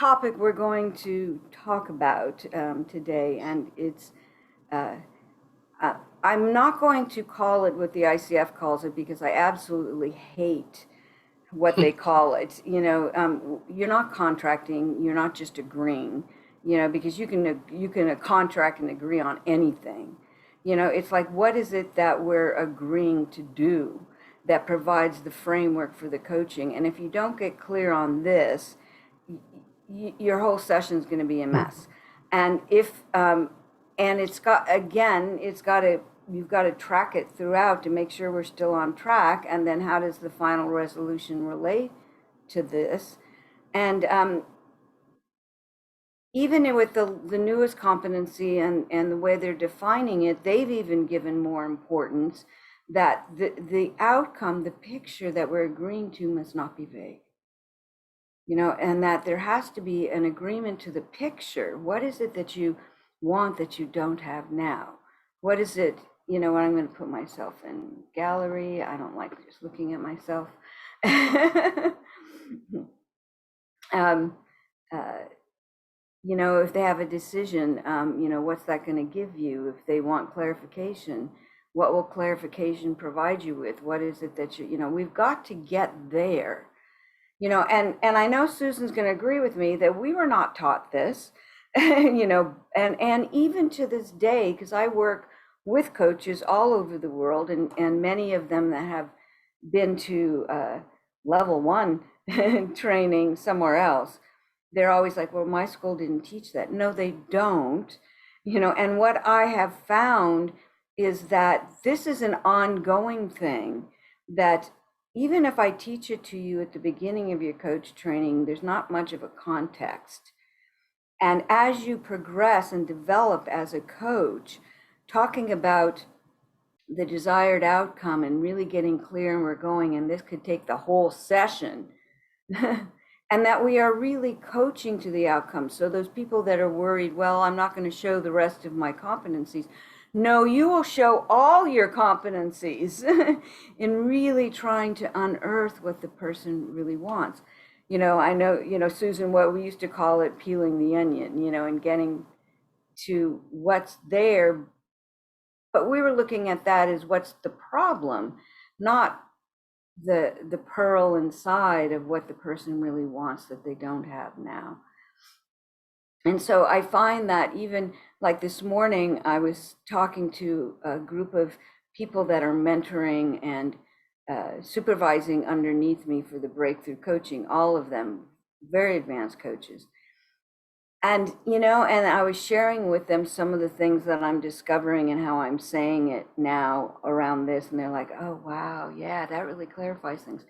topic we're going to talk about today, and it's I'm not going to call it what the ICF calls it, because I absolutely hate what they call it. You're not contracting, you're not just agreeing, because you can contract and agree on anything. It's like, what is it that we're agreeing to do that provides the framework for the coaching? And if you don't get clear on this, your whole session is going to be a mess. And you've got to track it throughout to make sure we're still on track. And then how does the final resolution relate to this? And even with the newest competency and the way they're defining it, they've even given more importance that the outcome, the picture that we're agreeing to, must not be vague. And that there has to be an agreement to the picture. What is it that you want that you don't have now? What is it, what I'm going to put myself in gallery. I don't like just looking at myself. If they have a decision, what's that going to give you? If they want clarification, what will clarification provide you with? What is it that we've got to get there. And I know Susan's going to agree with me that we were not taught this, and even to this day, because I work with coaches all over the world, and many of them that have been to level 1 training somewhere else, they're always like, well, my school didn't teach that. No, they don't. And what I have found is that this is an ongoing thing, that even if I teach it to you at the beginning of your coach training, there's not much of a context. And as you progress and develop as a coach, talking about the desired outcome and really getting clear and we're going, and this could take the whole session, and that we are really coaching to the outcome. So those people that are worried, well, I'm not going to show the rest of my competencies. No, you will show all your competencies in really trying to unearth what the person really wants. I know, Susan, what we used to call it, peeling the onion, and getting to what's there. But we were looking at that as what's the problem, not the pearl inside of what the person really wants that they don't have now. And so I find that even like this morning, I was talking to a group of people that are mentoring and supervising underneath me for the breakthrough coaching, all of them very advanced coaches. And, and I was sharing with them some of the things that I'm discovering and how I'm saying it now around this. And they're like, oh, wow, yeah, that really clarifies things.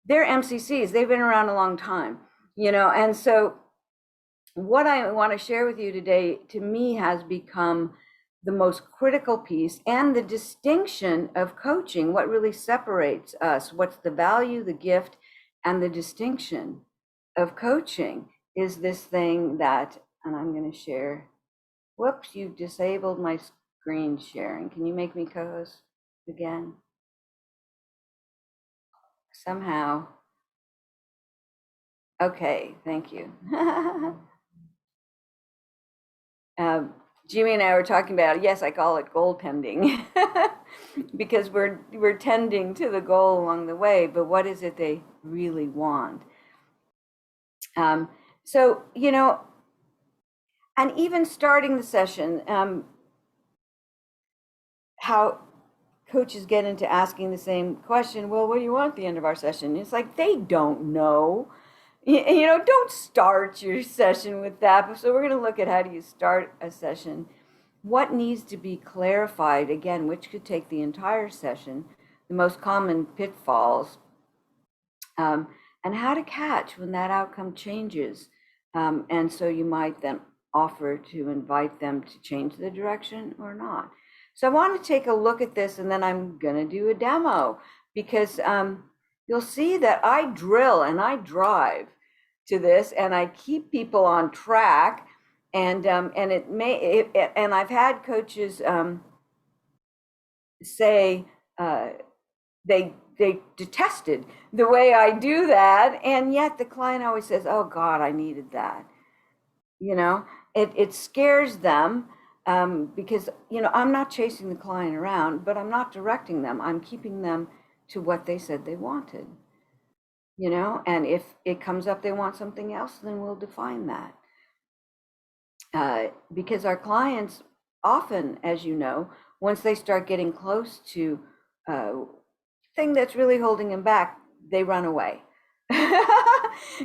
They're MCCs, they've been around a long time, and so what I want to share with you today, to me, has become the most critical piece and the distinction of coaching, what really separates us, what's the value, the gift, and the distinction of coaching is this thing that, and I'm going to share, whoops, you disabled my screen sharing. Can you make me co-host again? Somehow. Okay, thank you. Jimmy and I were talking about, yes, I call it goaltending because we're tending to the goal along the way, but what is it they really want? So, and even starting the session, how coaches get into asking the same question, well, what do you want at the end of our session? It's like, they don't know. Don't start your session with that. So we're going to look at how do you start a session, what needs to be clarified, again, which could take the entire session, the most common pitfalls, and how to catch when that outcome changes. And so you might then offer to invite them to change the direction or not. So I want to take a look at this, and then I'm going to do a demo, because you'll see that I drill and I drive to this, and I keep people on track. And and I've had coaches say they they detested the way I do that. And yet the client always says, oh God, I needed that. You know, it scares them, because, you know, I'm not chasing the client around, but I'm not directing them. I'm keeping them to what they said they wanted, you know, and if it comes up they want something else, then we'll define that. Because our clients often, as you know, once they start getting close to thing that's really holding them back, they run away.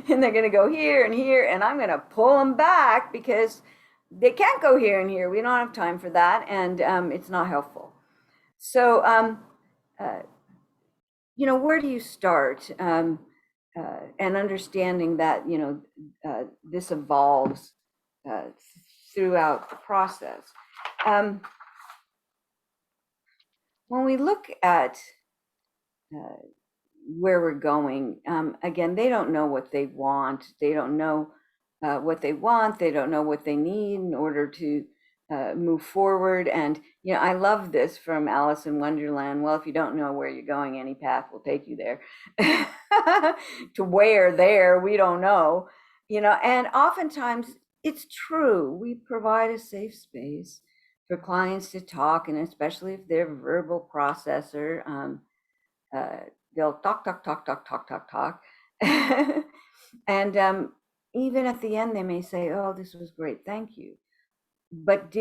And they're going to go here and here, and I'm going to pull them back because they can't go here and here. We don't have time for that, and it's not helpful. So, you know, where do you start? And understanding that, you know, this evolves throughout the process. When we look at where we're going, again, they don't know what they want. They don't know what they want. They don't know what they need in order to move forward. And, you know, I love this from Alice in Wonderland. Well, if you don't know where you're going, any path will take you there. To where there, we don't know, you know, and oftentimes it's true. We provide a safe space for clients to talk, and especially if they're a verbal processor, they'll talk. And even at the end, they may say, oh, this was great, thank you. But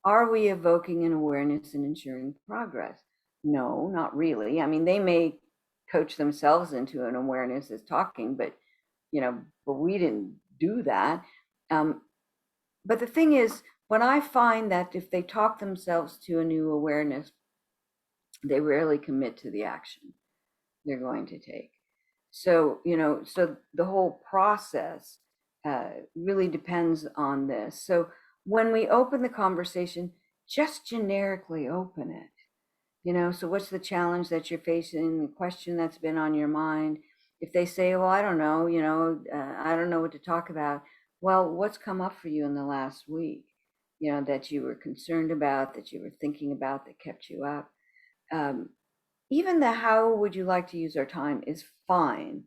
are we evoking an awareness and ensuring progress? No, not really. I mean, they may coach themselves into an awareness as talking, but, you know, but we didn't do that. But the thing is, when I find that if they talk themselves to a new awareness, they rarely commit to the action they're going to take. So, you know, so the whole process really depends on this. So when we open the conversation, just generically open it. You know, so what's the challenge that you're facing, the question that's been on your mind? If they say, well, I don't know, you know, I don't know what to talk about. Well, what's come up for you in the last week, you know, that you were concerned about, that you were thinking about, that kept you up? Even the how would you like to use our time is fine,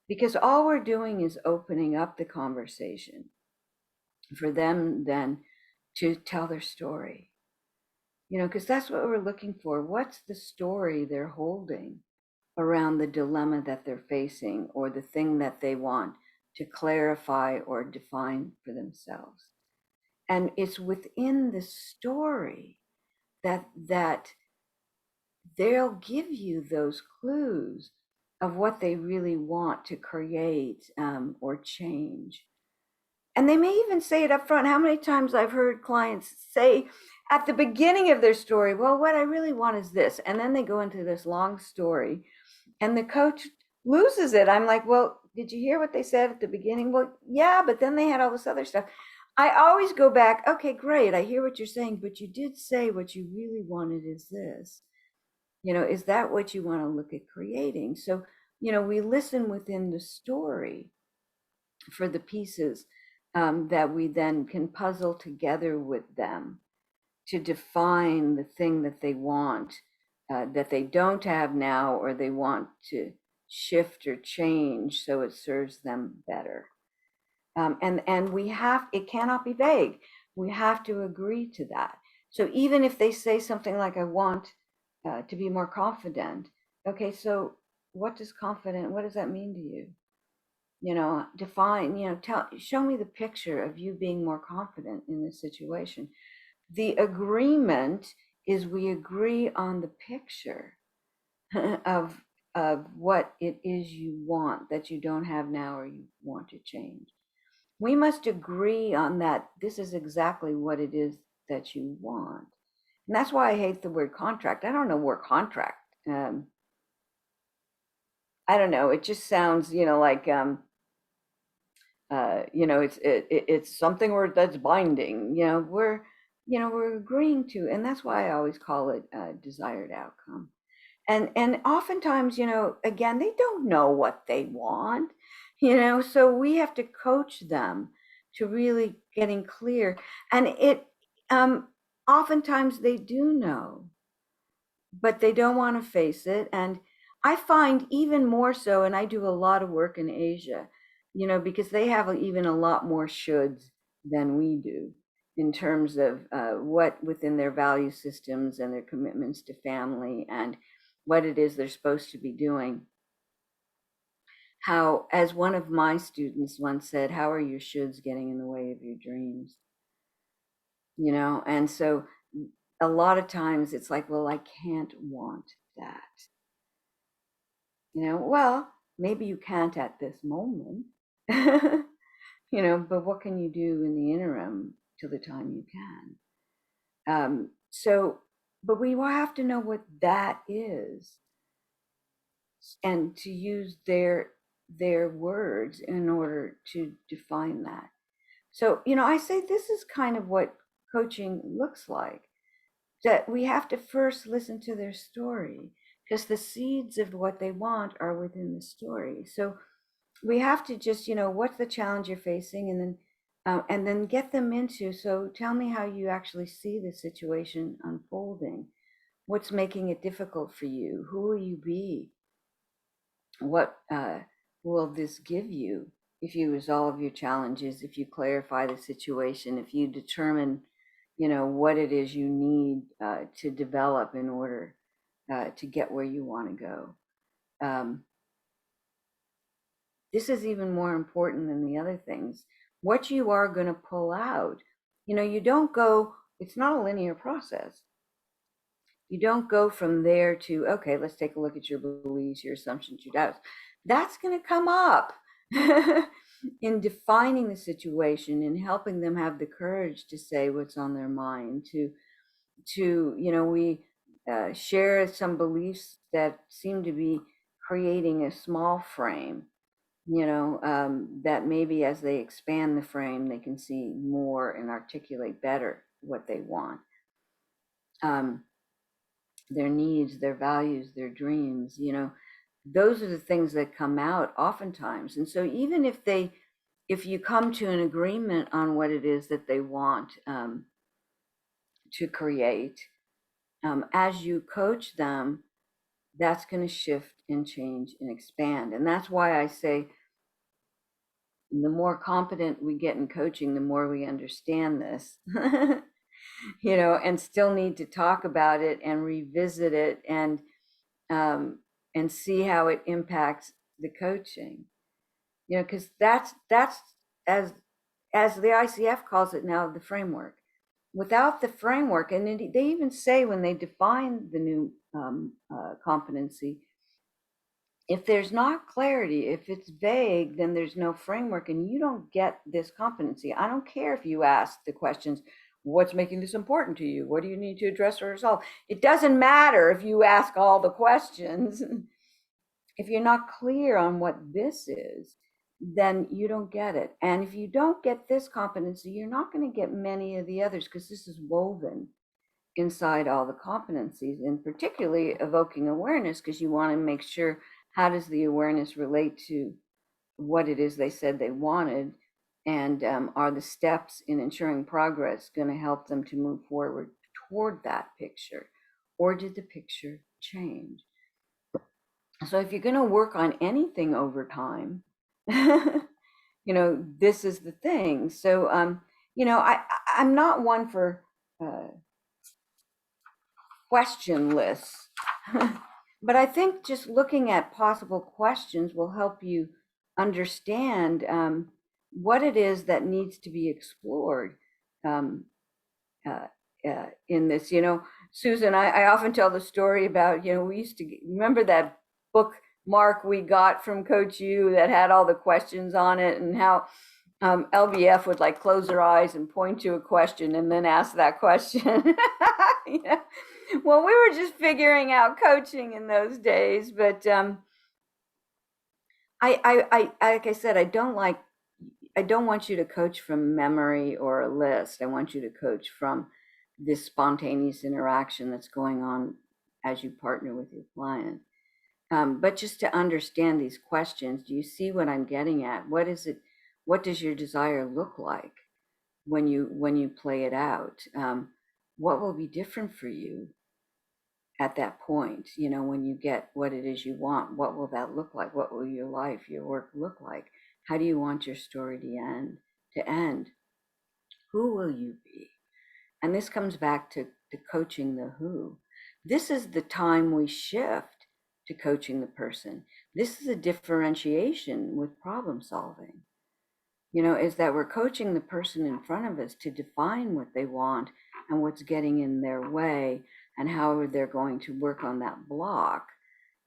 because all we're doing is opening up the conversation for them then to tell their story. You know, because that's what we're looking for. What's the story they're holding around the dilemma that they're facing, or the thing that they want to clarify or define for themselves? And it's within the story that they'll give you those clues of what they really want to create or change. And they may even say it up front. How many times I've heard clients say at the beginning of their story, well, what I really want is this. And then they go into this long story and the coach loses it. I'm like, well, did you hear what they said at the beginning? Well, yeah, but then they had all this other stuff. I always go back, okay, great, I hear what you're saying, but you did say what you really wanted is this. You know, is that what you want to look at creating? So, you know, we listen within the story for the pieces that we then can puzzle together with them to define the thing that they want, that they don't have now, or they want to shift or change so it serves them better. And it cannot be vague. We have to agree to that. So even if they say something like, I want to be more confident. Okay, so what does that mean to you? You know, define, you know, show me the picture of you being more confident in this situation. The agreement is we agree on the picture of what it is you want that you don't have now or you want to change. We must agree on that. This is exactly what it is that you want. And that's why I hate the word contract. I don't know word contract. I don't know. It just sounds, you know, like, you know, it's something that's binding. You know, we're agreeing to, and that's why I always call it a desired outcome. And oftentimes, you know, again, they don't know what they want, you know, so we have to coach them to really getting clear. And oftentimes they do know, but they don't want to face it. And I find even more so, and I do a lot of work in Asia, because they have even a lot more shoulds than we do in terms of what within their value systems and their commitments to family and what it is they're supposed to be doing. How, as one of my students once said, how are your shoulds getting in the way of your dreams? And so a lot of times it's like, well, I can't want that. Well, maybe you can't at this moment, but what can you do in the interim till the time you can? But we will have to know what that is and to use their words in order to define that. So, I say this is kind of what coaching looks like, that we have to first listen to their story because the seeds of what they want are within the story. So we have to just, what's the challenge you're facing, and then get them into, so tell me how you actually see the situation unfolding. What's making it difficult for you? Who will you be? What will this give you if you resolve your challenges, if you clarify the situation, if you determine, what it is you need to develop in order to get where you want to go. This is even more important than the other things. What you are going to pull out, you don't go, it's not a linear process. You don't go from there to, okay, let's take a look at your beliefs, your assumptions, your doubts. That's going to come up in defining the situation and helping them have the courage to say what's on their mind, we share some beliefs that seem to be creating a small frame, that maybe as they expand the frame, they can see more and articulate better what they want. Their needs, their values, their dreams, those are the things that come out oftentimes. And so even if you come to an agreement on what it is that they want to create, as you coach them, that's going to shift and change and expand. And that's why I say the more competent we get in coaching, the more we understand this. And still need to talk about it and revisit it and see how it impacts the coaching. Because that's as the ICF calls it now, the framework. Without the framework, and they even say when they define the new competency, if there's not clarity, if it's vague, then there's no framework and you don't get this competency. I don't care if you ask the questions, what's making this important to you? What do you need to address or resolve? It doesn't matter if you ask all the questions. If you're not clear on what this is, then you don't get it. And if you don't get this competency, you're not going to get many of the others, because this is woven inside all the competencies, and particularly evoking awareness, because you want to make sure, how does the awareness relate to what it is they said they wanted, and are the steps in ensuring progress going to help them to move forward toward that picture, or did the picture change? So if you're going to work on anything over time, this is the thing. So, I'm not one for question lists, but I think just looking at possible questions will help you understand what it is that needs to be explored in this. Susan, I often tell the story about, we used to remember that bookmark we got from Coach U that had all the questions on it, and how LBF would like close her eyes and point to a question and then ask that question. Well, we were just figuring out coaching in those days, but I like I said, I don't want you to coach from memory or a list. I want you to coach from this spontaneous interaction that's going on as you partner with your client. But just to understand these questions, do you see what I'm getting at? What is it? What does your desire look like when you play it out? What will be different for you? at that point, when you get what it is you want, what will that look like? What will your life, your work look like? How do you want your story to end? Who will you be? And this comes back to coaching the who. This is the time we shift to coaching the person. This is a differentiation with problem solving, is that we're coaching the person in front of us to define what they want and what's getting in their way and how they're going to work on that block,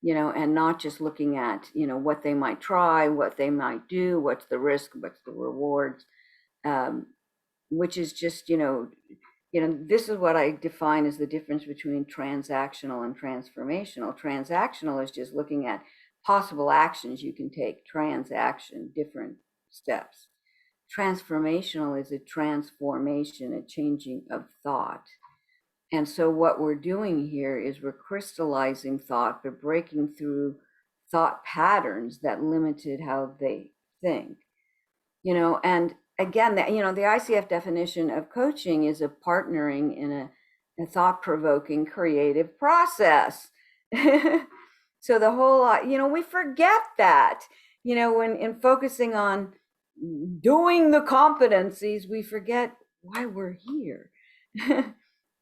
and not just looking at, what they might try, what they might do, what's the risk, what's the rewards, which is just, this is what I define as the difference between transactional and transformational. Transactional is just looking at possible actions you can take, transaction, different steps. Transformational is a transformation, a changing of thought. And so what we're doing here is we're crystallizing thought, but breaking through thought patterns that limited how they think, and again, the ICF definition of coaching is a partnering in a thought-provoking creative process. So the whole lot, we forget that, when in focusing on doing the competencies, we forget why we're here.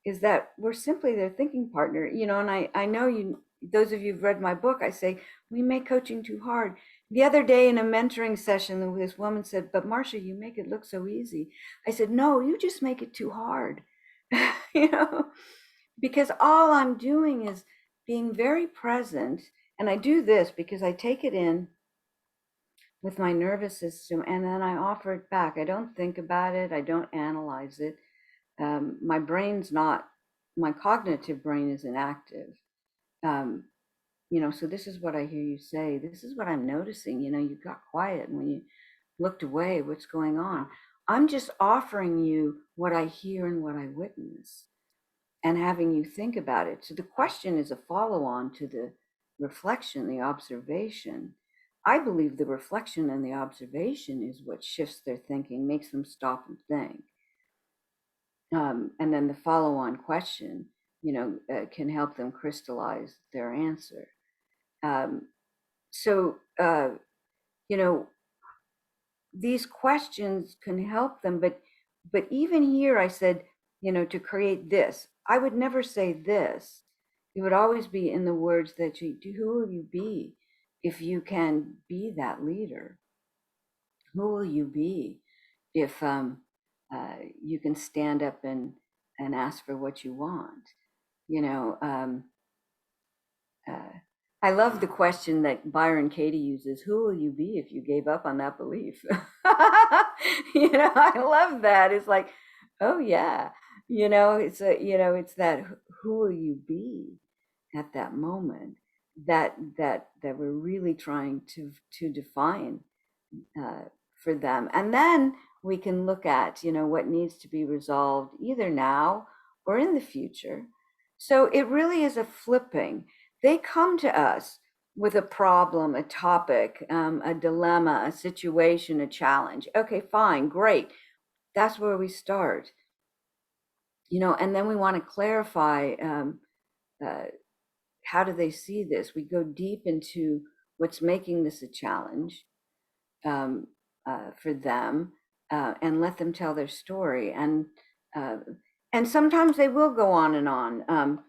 Is that we're simply their thinking partner, and I know those of you who've read my book, I say, we make coaching too hard. The other day in a mentoring session, this woman said, but Marcia, you make it look so easy. I said, no, you just make it too hard, because all I'm doing is being very present. And I do this because I take it in with my nervous system and then I offer it back. I don't think about it. I don't analyze it. My cognitive brain is inactive. So this is what I hear you say. This is what I'm noticing. You got quiet, and when you looked away, what's going on? I'm just offering you what I hear and what I witness and having you think about it. So the question is a follow-on to the reflection, the observation. I believe the reflection and the observation is what shifts their thinking, makes them stop and think. And then the follow-on question, can help them crystallize their answer. These questions can help them, but even here I said, to create this, I would never say this. It would always be in the words that who will you be if you can be that leader? Who will you be if you can stand up and ask for what you want? I love the question that Byron Katie uses, who will you be if you gave up on that belief? I love that. It's like, oh yeah, it's that who will you be at that moment that we're really trying to define for them. And then we can look at, what needs to be resolved either now or in the future. So it really is a flipping. They come to us with a problem, a topic, a dilemma, a situation, a challenge. Okay, fine, great. That's where we start. And then we want to clarify, how do they see this? We go deep into what's making this a challenge for them, and let them tell their story. And sometimes they will go on and on.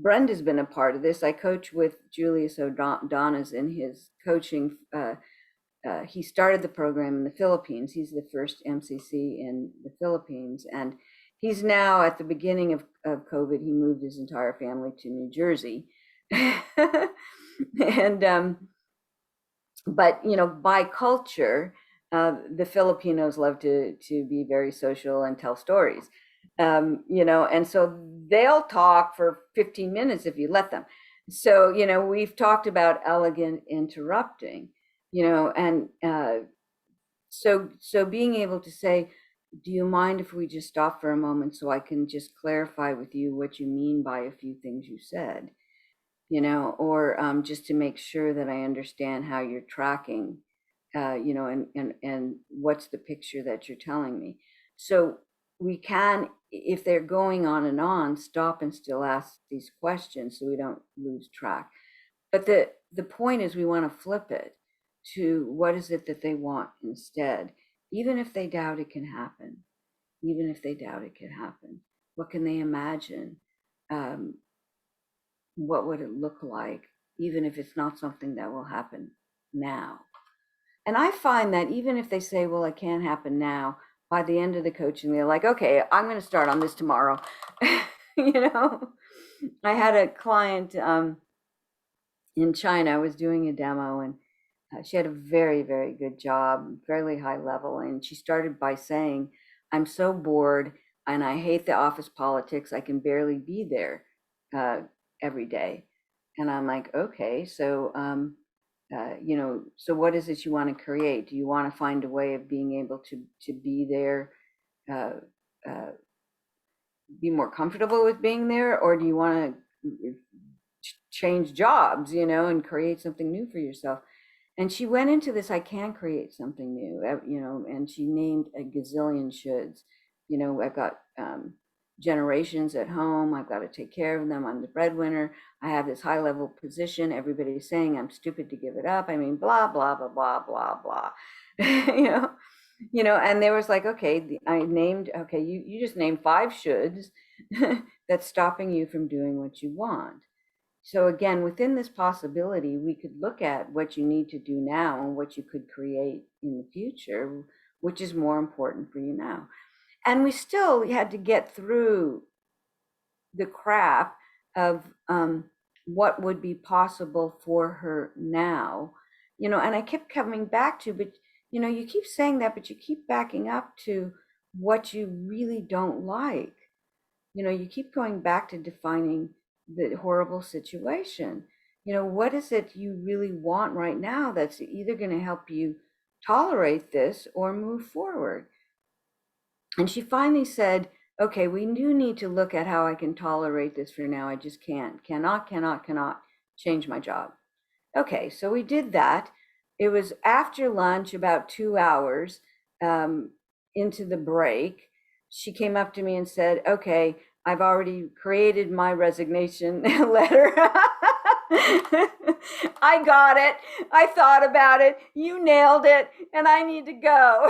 Brenda's been a part of this. I coach with Julius O'Donoghue in his coaching. He started the program in the Philippines. He's the first MCC in the Philippines. And he's now, at the beginning of COVID, he moved his entire family to New Jersey. And, but, by culture, the Filipinos love to be very social and tell stories. And so they'll talk for 15 minutes if you let them. So, we've talked about elegant interrupting, and so being able to say, do you mind if we just stop for a moment so I can just clarify with you what you mean by a few things you said, or just to make sure that I understand how you're tracking, and what's the picture that you're telling me. So we can, if they're going on and on, stop and still ask these questions so we don't lose track. But the point is, we want to flip it to what is it that they want instead, even if they doubt it can happen. Even if they doubt it can happen, what can they imagine? What would it look like, even if it's not something that will happen now? And I find that even if they say, well, it can't happen now, by the end of the coaching, they're like, okay, I'm going to start on this tomorrow. You know, I had a client in China. I was doing a demo, and she had a very, very good job, fairly high level. And she started by saying, I'm so bored and I hate the office politics. I can barely be there every day. And I'm like, okay, so, so what is it you want to create? Do you want to find a way of being able to be there, uh, uh, be more comfortable with being there? Or do you want to change jobs, and create something new for yourself? And she went into this, I can create something new, and she named a gazillion shoulds. I've got generations at home. I've got to take care of them. I'm the breadwinner. I have this high level position. Everybody's saying I'm stupid to give it up. I mean, blah, blah, blah, blah, blah, blah. And there was like, okay, I named, okay, you just named 5 shoulds that's stopping you from doing what you want. So again, within this possibility, we could look at what you need to do now and what you could create in the future, which is more important for you now. And we still had to get through the crap of what would be possible for her now, and I kept coming back to, but you keep saying that, but you keep backing up to what you really don't like. You keep going back to defining the horrible situation. What is it you really want right now that's either going to help you tolerate this or move forward? And she finally said, okay, we do need to look at how I can tolerate this for now. I just cannot change my job. Okay, so we did that. It was after lunch, about 2 hours into the break. She came up to me and said, okay, I've already created my resignation letter. I got it. I thought about it. You nailed it. And I need to go.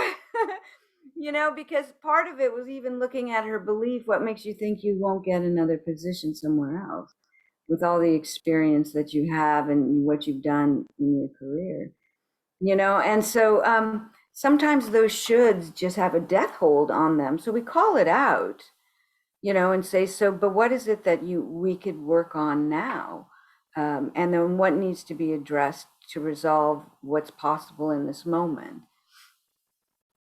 Because part of it was even looking at her belief. What makes you think you won't get another position somewhere else with all the experience that you have and what you've done in your career? And so sometimes those shoulds just have a death hold on them. So we call it out, and say, so, but what is it that we could work on now? And then what needs to be addressed to resolve what's possible in this moment?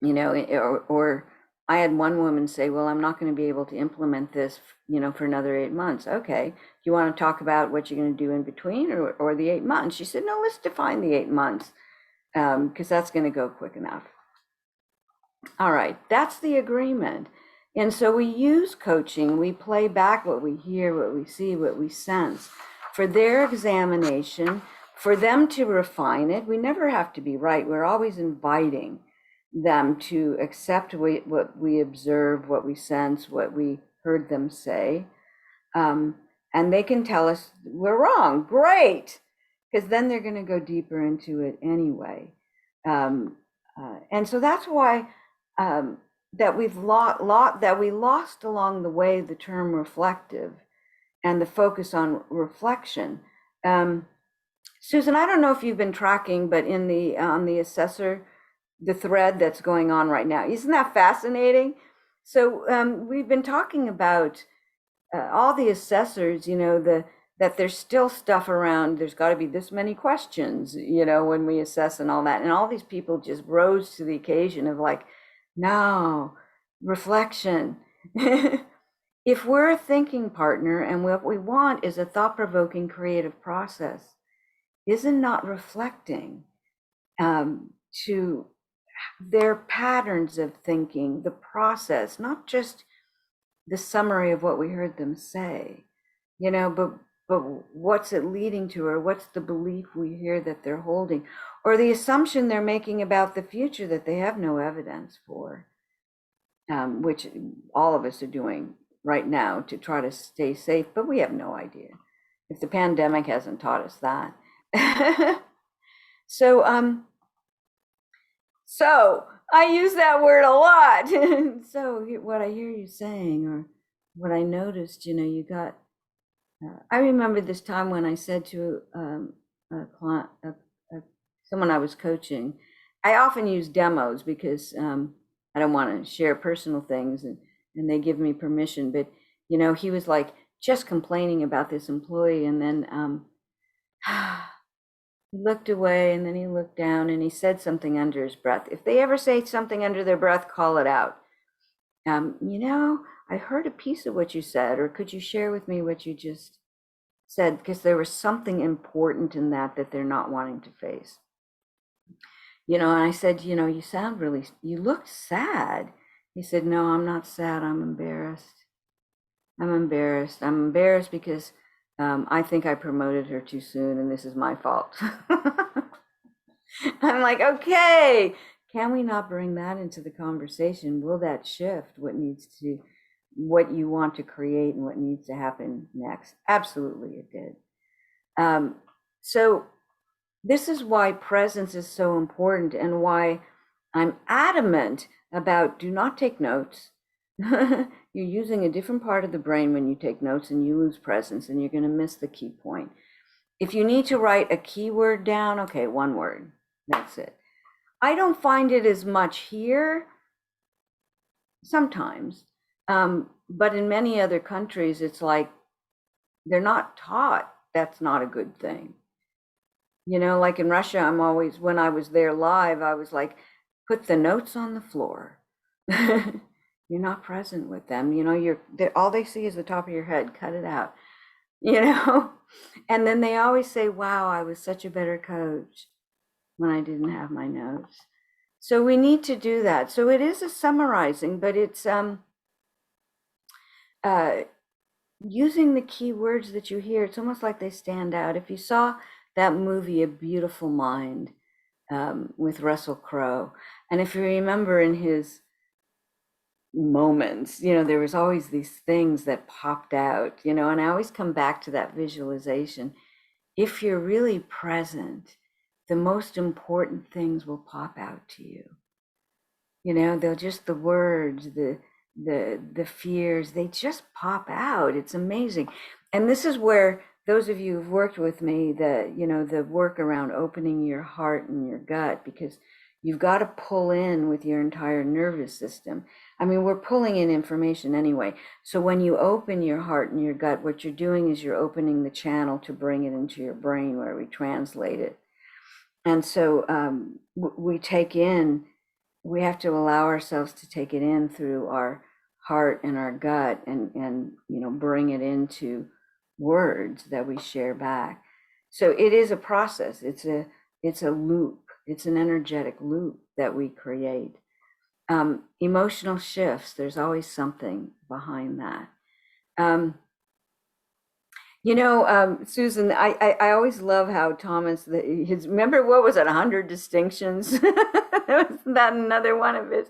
Or I had one woman say, well, I'm not going to be able to implement this, for another 8 months. Okay. Do you want to talk about what you're going to do in between or the 8 months? She said, no, let's define the 8 months. Because that's going to go quick enough. All right, that's the agreement. And so we use coaching, we play back what we hear, what we see, what we sense for their examination, for them to refine it. We never have to be right. We're always inviting them to accept what we observe, what we sense, what we heard them say. And they can tell us we're wrong. Great. Because then they're going to go deeper into it anyway. And so that's why that we lost along the way the term reflective and the focus on reflection. Susan, I don't know if you've been tracking, but in on the assessor, the thread that's going on right now, isn't that fascinating? So we've been talking about all the assessors, that there's still stuff around. There's got to be this many questions, when we assess and all that. And all these people just rose to the occasion of like, no, reflection. If we're a thinking partner and what we want is a thought-provoking creative process, isn't not reflecting to their patterns of thinking, the process, not just the summary of what we heard them say, but what's it leading to, or what's the belief we hear that they're holding, or the assumption they're making about the future that they have no evidence for. which all of us are doing right now to try to stay safe, but we have no idea if the pandemic hasn't taught us that. So, so I use that word a lot. So what I hear you saying, or what I noticed, you got, I remember this time when I said to a client, someone I was coaching, I often use demos because I don't want to share personal things, and they give me permission. But, he was like just complaining about this employee, and then he looked away, and then he looked down, and he said something under his breath. If they ever say something under their breath, call it out. I heard a piece of what you said, or could you share with me what you just said? Because there was something important in that they're not wanting to face. And I said, you sound you looked sad. He said, no, I'm not sad. I'm embarrassed. I'm embarrassed because I think I promoted her too soon, and this is my fault. I'm like, okay, can we not bring that into the conversation? Will that shift what you want to create and what needs to happen next? Absolutely, it did. So this is why presence is so important, and why I'm adamant about do not take notes. You're using a different part of the brain when you take notes, and you lose presence, and you're going to miss the key point. If you need to write a keyword down, okay, one word, that's it. I don't find it as much here, sometimes, but in many other countries, it's like they're not taught that's not a good thing. Like in Russia, when I was there live, I was like, put the notes on the floor. You're not present with them. All they see is the top of your head. Cut it out. And then they always say, wow, I was such a better coach when I didn't have my notes. So we need to do that. So it is a summarizing, but it's using the key words that you hear. It's almost like they stand out. If you saw that movie, A Beautiful Mind, with Russell Crowe, and if you remember in his moments, there was always these things that popped out, and I always come back to that visualization. If you're really present, the most important things will pop out to you. They'll just, the words, the fears, they just pop out. It's amazing. And this is where those of you who've worked with me, the work around opening your heart and your gut, because you've got to pull in with your entire nervous system. I mean, we're pulling in information anyway. So when you open your heart and your gut, what you're doing is you're opening the channel to bring it into your brain where we translate it. And so we have to allow ourselves to take it in through our heart and our gut, and bring it into words that we share back. So it is a process. It's a loop. It's an energetic loop that we create. Emotional shifts, there's always something behind that. Susan, I always love how Thomas, remember, what was it, 100 distinctions? Wasn't that another one of his?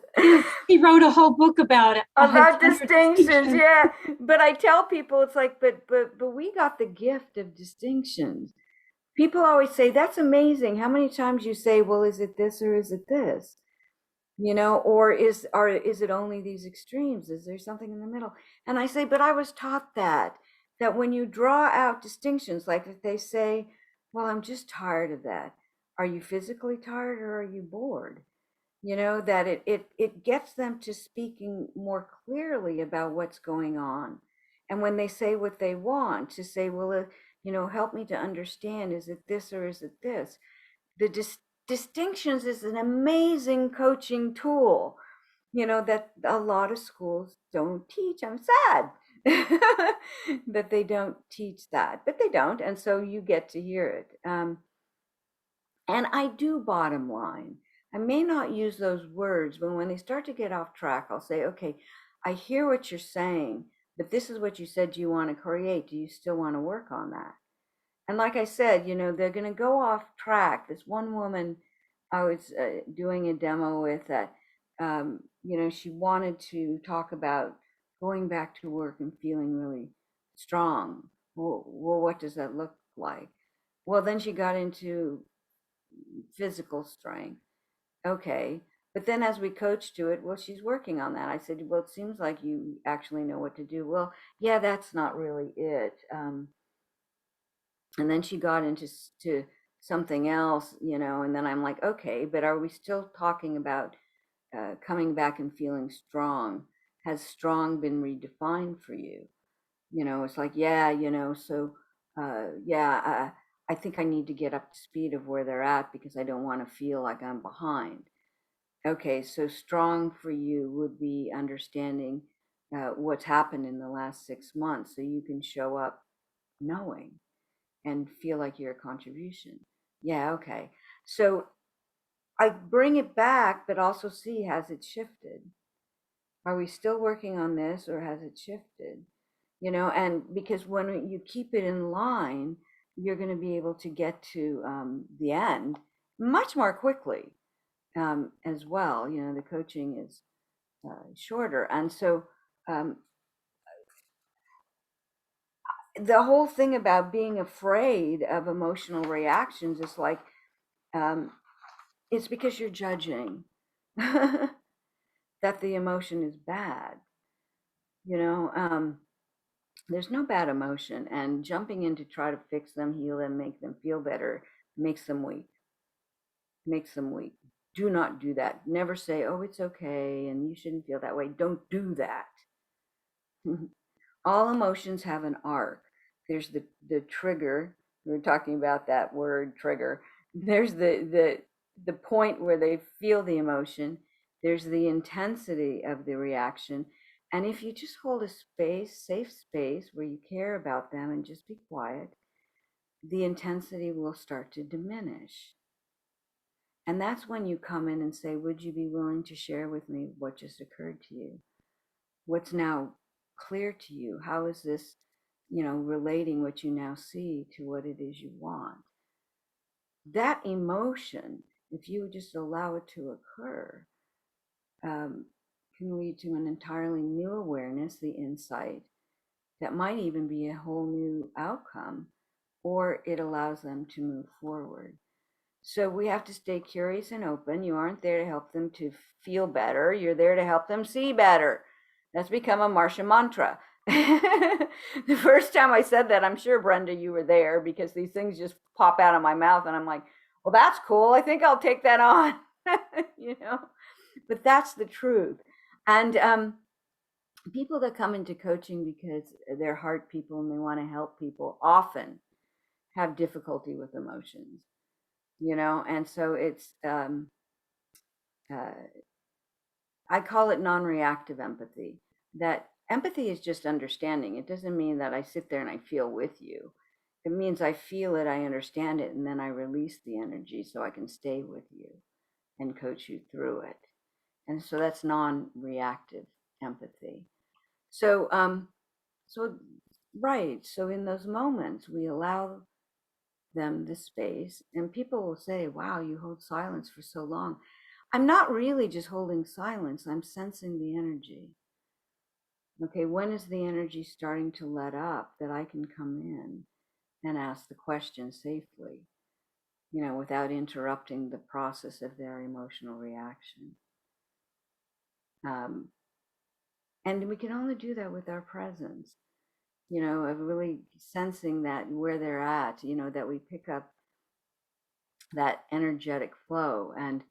He wrote a whole book about it. About distinctions, yeah. But I tell people, it's like, but we got the gift of distinctions. People always say, that's amazing. How many times you say, well, is it this or is it this? Or is it only these extremes? Is there something in the middle? And I say, but I was taught that when you draw out distinctions, like if they say, well, I'm just tired of that. Are you physically tired, or are you bored? That it gets them to speaking more clearly about what's going on. And when they say what they want, to say, well, help me to understand, is it this or is it this? The distinctions is an amazing coaching tool, that a lot of schools don't teach. I'm sad that they don't teach that, but they don't. And so you get to hear it. And I do, bottom line, I may not use those words, but when they start to get off track, I'll say, okay, I hear what you're saying, but this is what you said you want to create. Do you still want to work on that? And like I said, they're going to go off track. This one woman I was doing a demo with, she wanted to talk about going back to work and feeling really strong. Well, what does that look like? Well, then she got into physical strength. Okay. But then as we coached to it, well, she's working on that. I said, well, it seems like you actually know what to do. Well, yeah, that's not really it. And then she got into to something else, and then I'm like, okay, but are we still talking about coming back and feeling strong? Has strong been redefined for you? It's like, yeah, so yeah, I think I need to get up to speed of where they're at because I don't want to feel like I'm behind. Okay, so strong for you would be understanding what's happened in the last 6 months so you can show up knowing and feel like you're a contribution. Yeah, okay. So I bring it back, but also see, has it shifted? Are we still working on this or has it shifted? And because when you keep it in line, you're going to be able to get to the end much more quickly as well. The coaching is shorter. And so um, the whole thing about being afraid of emotional reactions is like, um, it's because you're judging that the emotion is bad. There's no bad emotion, and jumping in to try to fix them, heal them, make them feel better makes them weak. Makes them weak. Do not do that. Never say, oh, it's okay and you shouldn't feel that way. Don't do that. All emotions have an arc. There's the trigger. We were talking about that word trigger. There's the point where they feel the emotion. There's the intensity of the reaction. And if you just hold a space, safe space where you care about them and just be quiet, the intensity will start to diminish. And that's when you come in and say, would you be willing to share with me what just occurred to you? What's now clear to you? How is this, relating what you now see to what it is you want? That emotion, if you just allow it to occur, can lead to an entirely new awareness, the insight that might even be a whole new outcome, or it allows them to move forward. So we have to stay curious and open. You aren't there to help them to feel better. You're there to help them see better. That's become a Marcia mantra. The first time I said that, I'm sure, Brenda, you were there because these things just pop out of my mouth and I'm like, well, that's cool. I think I'll take that on, but that's the truth. And people that come into coaching because they're heart people and they want to help people often have difficulty with emotions. And so it's I call it non-reactive empathy. That empathy is just understanding. It doesn't mean that I sit there and I feel with you. It means I feel it, I understand it, and then I release the energy so I can stay with you and coach you through it. And so that's non-reactive empathy. So so right, so in those moments we allow them the space, and people will say, wow, you hold silence for so long. I'm not really just holding silence, I'm sensing the energy. Okay, when is the energy starting to let up that I can come in and ask the question safely, without interrupting the process of their emotional reaction? Um, and we can only do that with our presence, of really sensing that where they're at, that we pick up that energetic flow and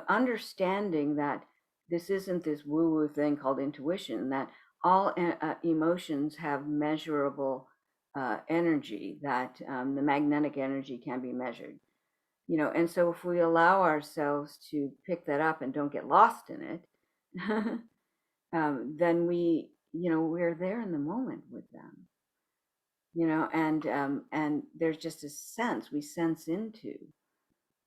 understanding that this isn't this woo-woo thing called intuition, that all emotions have measurable energy, that the magnetic energy can be measured, and so if we allow ourselves to pick that up and don't get lost in it, then we're there in the moment with them, and there's just a sense we sense into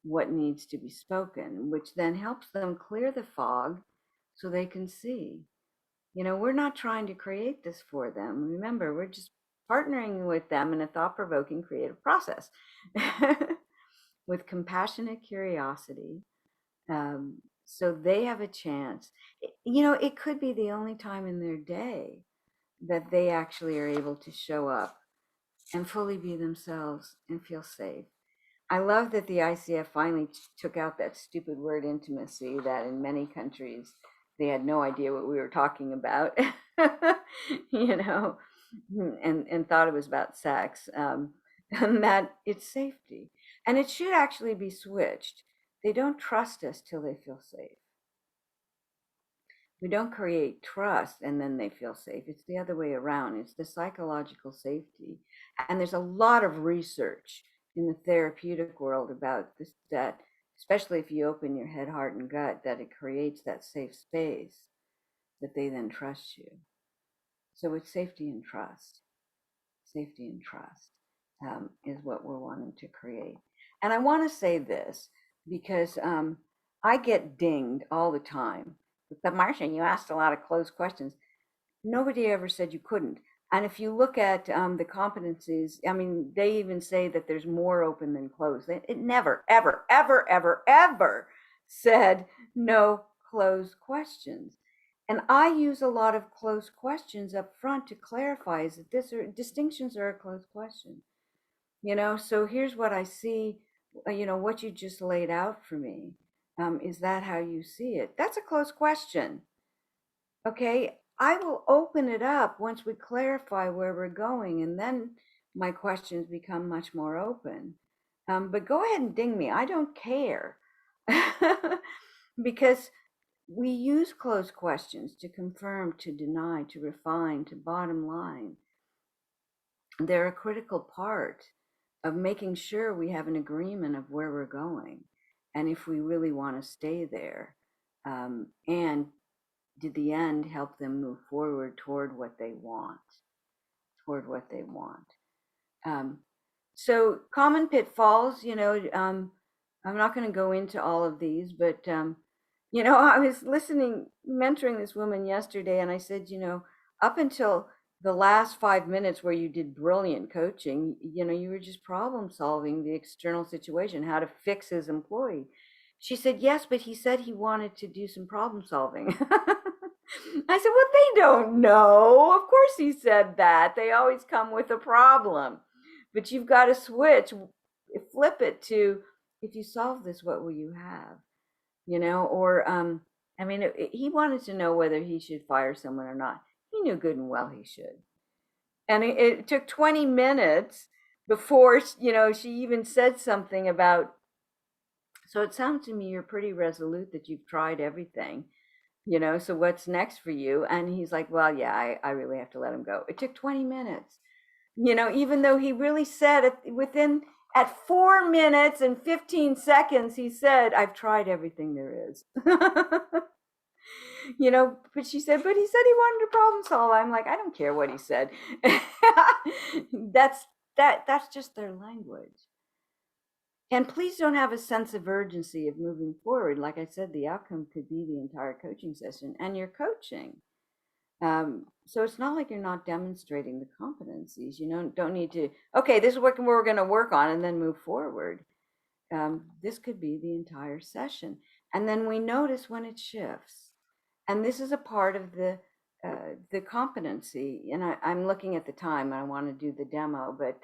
what needs to be spoken, which then helps them clear the fog so they can see. We're not trying to create this for them. Remember, we're just partnering with them in a thought-provoking creative process with compassionate curiosity, so they have a chance. You know, it could be the only time in their day that they actually are able to show up and fully be themselves and feel safe. I love that the ICF finally took out that stupid word intimacy that in many countries they had no idea what we were talking about, you know, and thought it was about sex, and that it's safety. And it should actually be switched. They don't trust us till they feel safe. We don't create trust and then they feel safe. It's the other way around. It's the psychological safety. And there's a lot of research in the therapeutic world about this, that especially if you open your head, heart, and gut, that it creates that safe space that they then trust you. So it's safety and trust. Safety and trust is what we're wanting to create. And I want to say this because I get dinged all the time. But Marcia, you asked a lot of closed questions. Nobody ever said you couldn't. And if you look at the competencies, I mean, they even say that there's more open than closed. It never, ever, ever, ever, ever said no closed questions. And I use a lot of closed questions up front to clarify is that distinctions are a closed question. You know, so here's what I see, you know, what you just laid out for me. Is that how you see it? That's a closed question. Okay, I will open it up once we clarify where we're going, and then my questions become much more open. But go ahead and ding me. I don't care. Because we use closed questions to confirm, to deny, to refine, to bottom line. They're a critical part of making sure we have an agreement of where we're going and if we really want to stay there. And did the end help them move forward toward what they want? Toward what they want. So common pitfalls, you know, I'm not going to go into all of these, but, you know, I was mentoring this woman yesterday, and I said, you know, up until the last 5 minutes where you did brilliant coaching, you know, you were just problem solving the external situation, how to fix his employee. She said, yes, but he said he wanted to do some problem solving. I said, well, they don't know. Of course he said that. They always come with a problem. But you've got to switch, flip it to, if you solve this, what will you have? You know, or, I mean, he wanted to know whether he should fire someone or not. He knew good and well he should. And it took 20 minutes before, you know, she even said something about, so it sounds to me you're pretty resolute that you've tried everything, you know, so what's next for you? And he's like, well, yeah, I really have to let him go. It took 20 minutes, you know, even though he really said it at 4 minutes and 15 seconds, he said, I've tried everything there is. You know, but she said, but he said he wanted to problem solve. I'm like, I don't care what he said. That's just their language. And please don't have a sense of urgency of moving forward. Like I said, the outcome could be the entire coaching session, and you're coaching. So it's not like you're not demonstrating the competencies. You know, don't need to, okay, this is what we're going to work on and then move forward. This could be the entire session. And then we notice when it shifts. And this is a part of the competency. And I'm looking at the time and I want to do the demo, but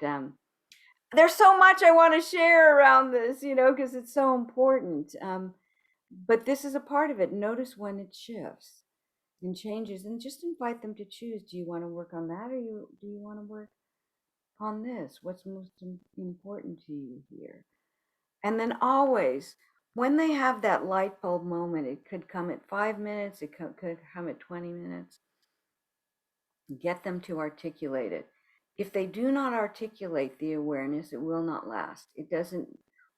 there's so much I want to share around this, you know, because it's so important. But this is a part of it. Notice when it shifts and changes, and just invite them to choose. Do you want to work on that, or do you want to work on this? What's most important to you here? And then always, when they have that light bulb moment, it could come at 5 minutes, it could come at 20 minutes. Get them to articulate it. If they do not articulate the awareness, it will not last. It doesn't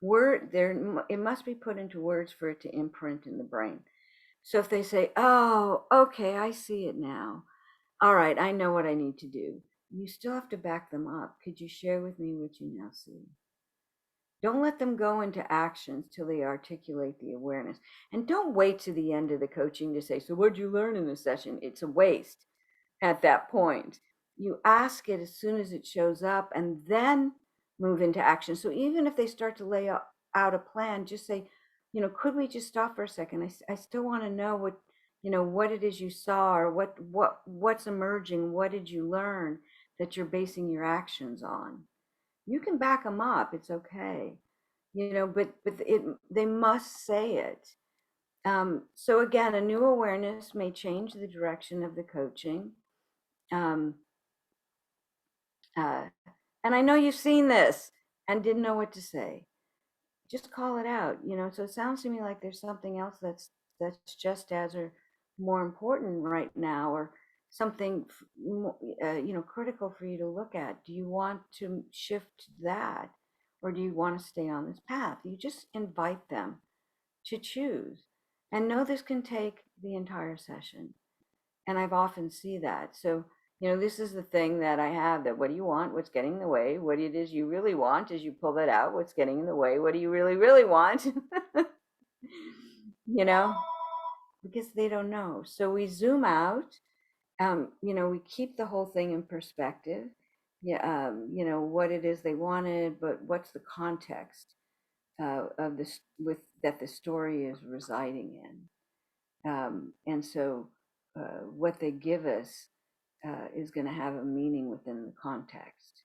it must be put into words for it to imprint in the brain. So if they say, oh, okay, I see it now. All right, I know what I need to do. You still have to back them up. Could you share with me what you now see? Don't let them go into actions till they articulate the awareness. And don't wait to the end of the coaching to say, so what'd you learn in this session? It's a waste at that point. You ask it as soon as it shows up and then move into action. So even if they start to lay out a plan, just say, could we just stop for a second? I still want to know what it is you saw, or what's emerging. What did you learn that you're basing your actions on? You can back them up. It's okay. But they must say it. So again, a new awareness may change the direction of the coaching. Um, uh, and I know you've seen this and didn't know what to say. Just call it out. So it sounds to me like there's something else that's just as or more important right now, or something critical for you to look at. Do you want to shift that, or do you want to stay on this path? You just invite them to choose, and know this can take the entire session. And I've often see that. So this is the thing that I have, that what do you want? What's getting in the way? What it is you really want, as you pull that out, what's getting in the way? What do you really, really want? Because they don't know. So we zoom out, we keep the whole thing in perspective. Yeah, what it is they wanted, but what's the context of this that the story is residing in. And so what they give us is going to have a meaning within the context.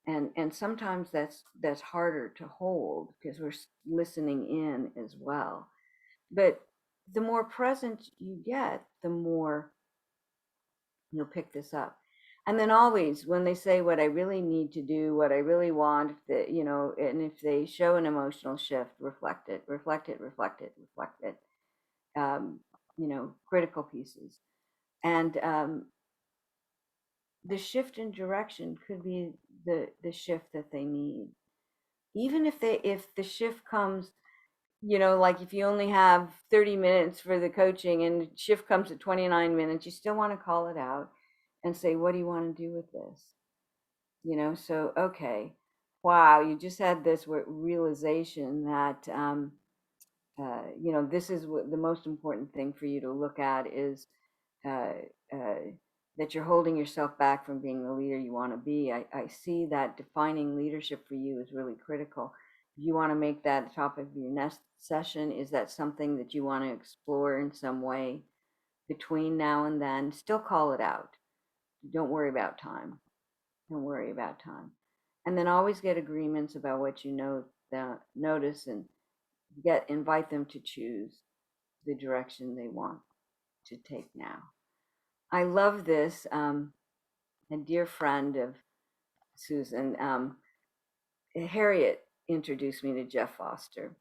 And sometimes that's harder to hold, because we're listening in as well. But the more present you get, the more you'll pick this up. And then always, when they say what I really need to do, what I really want, and if they show an emotional shift, reflect it, reflect it, reflect it, reflect it. Critical pieces. And the shift in direction could be the shift that they need. Even if the shift comes, like if you only have 30 minutes for the coaching and the shift comes at 29 minutes, you still want to call it out and say, what do you want to do with this? So, okay, wow, you just had this realization that, this is what the most important thing for you to look at is that you're holding yourself back from being the leader you want to be. I see that defining leadership for you is really critical. You want to make that the topic of your next session. Is that something that you want to explore in some way between now and then? Still call it out. Don't worry about time. Don't worry about time. And then always get agreements about what you notice, and invite them to choose the direction they want to take now. I love this. A dear friend of Susan, Harriet, introduced me to Jeff Foster.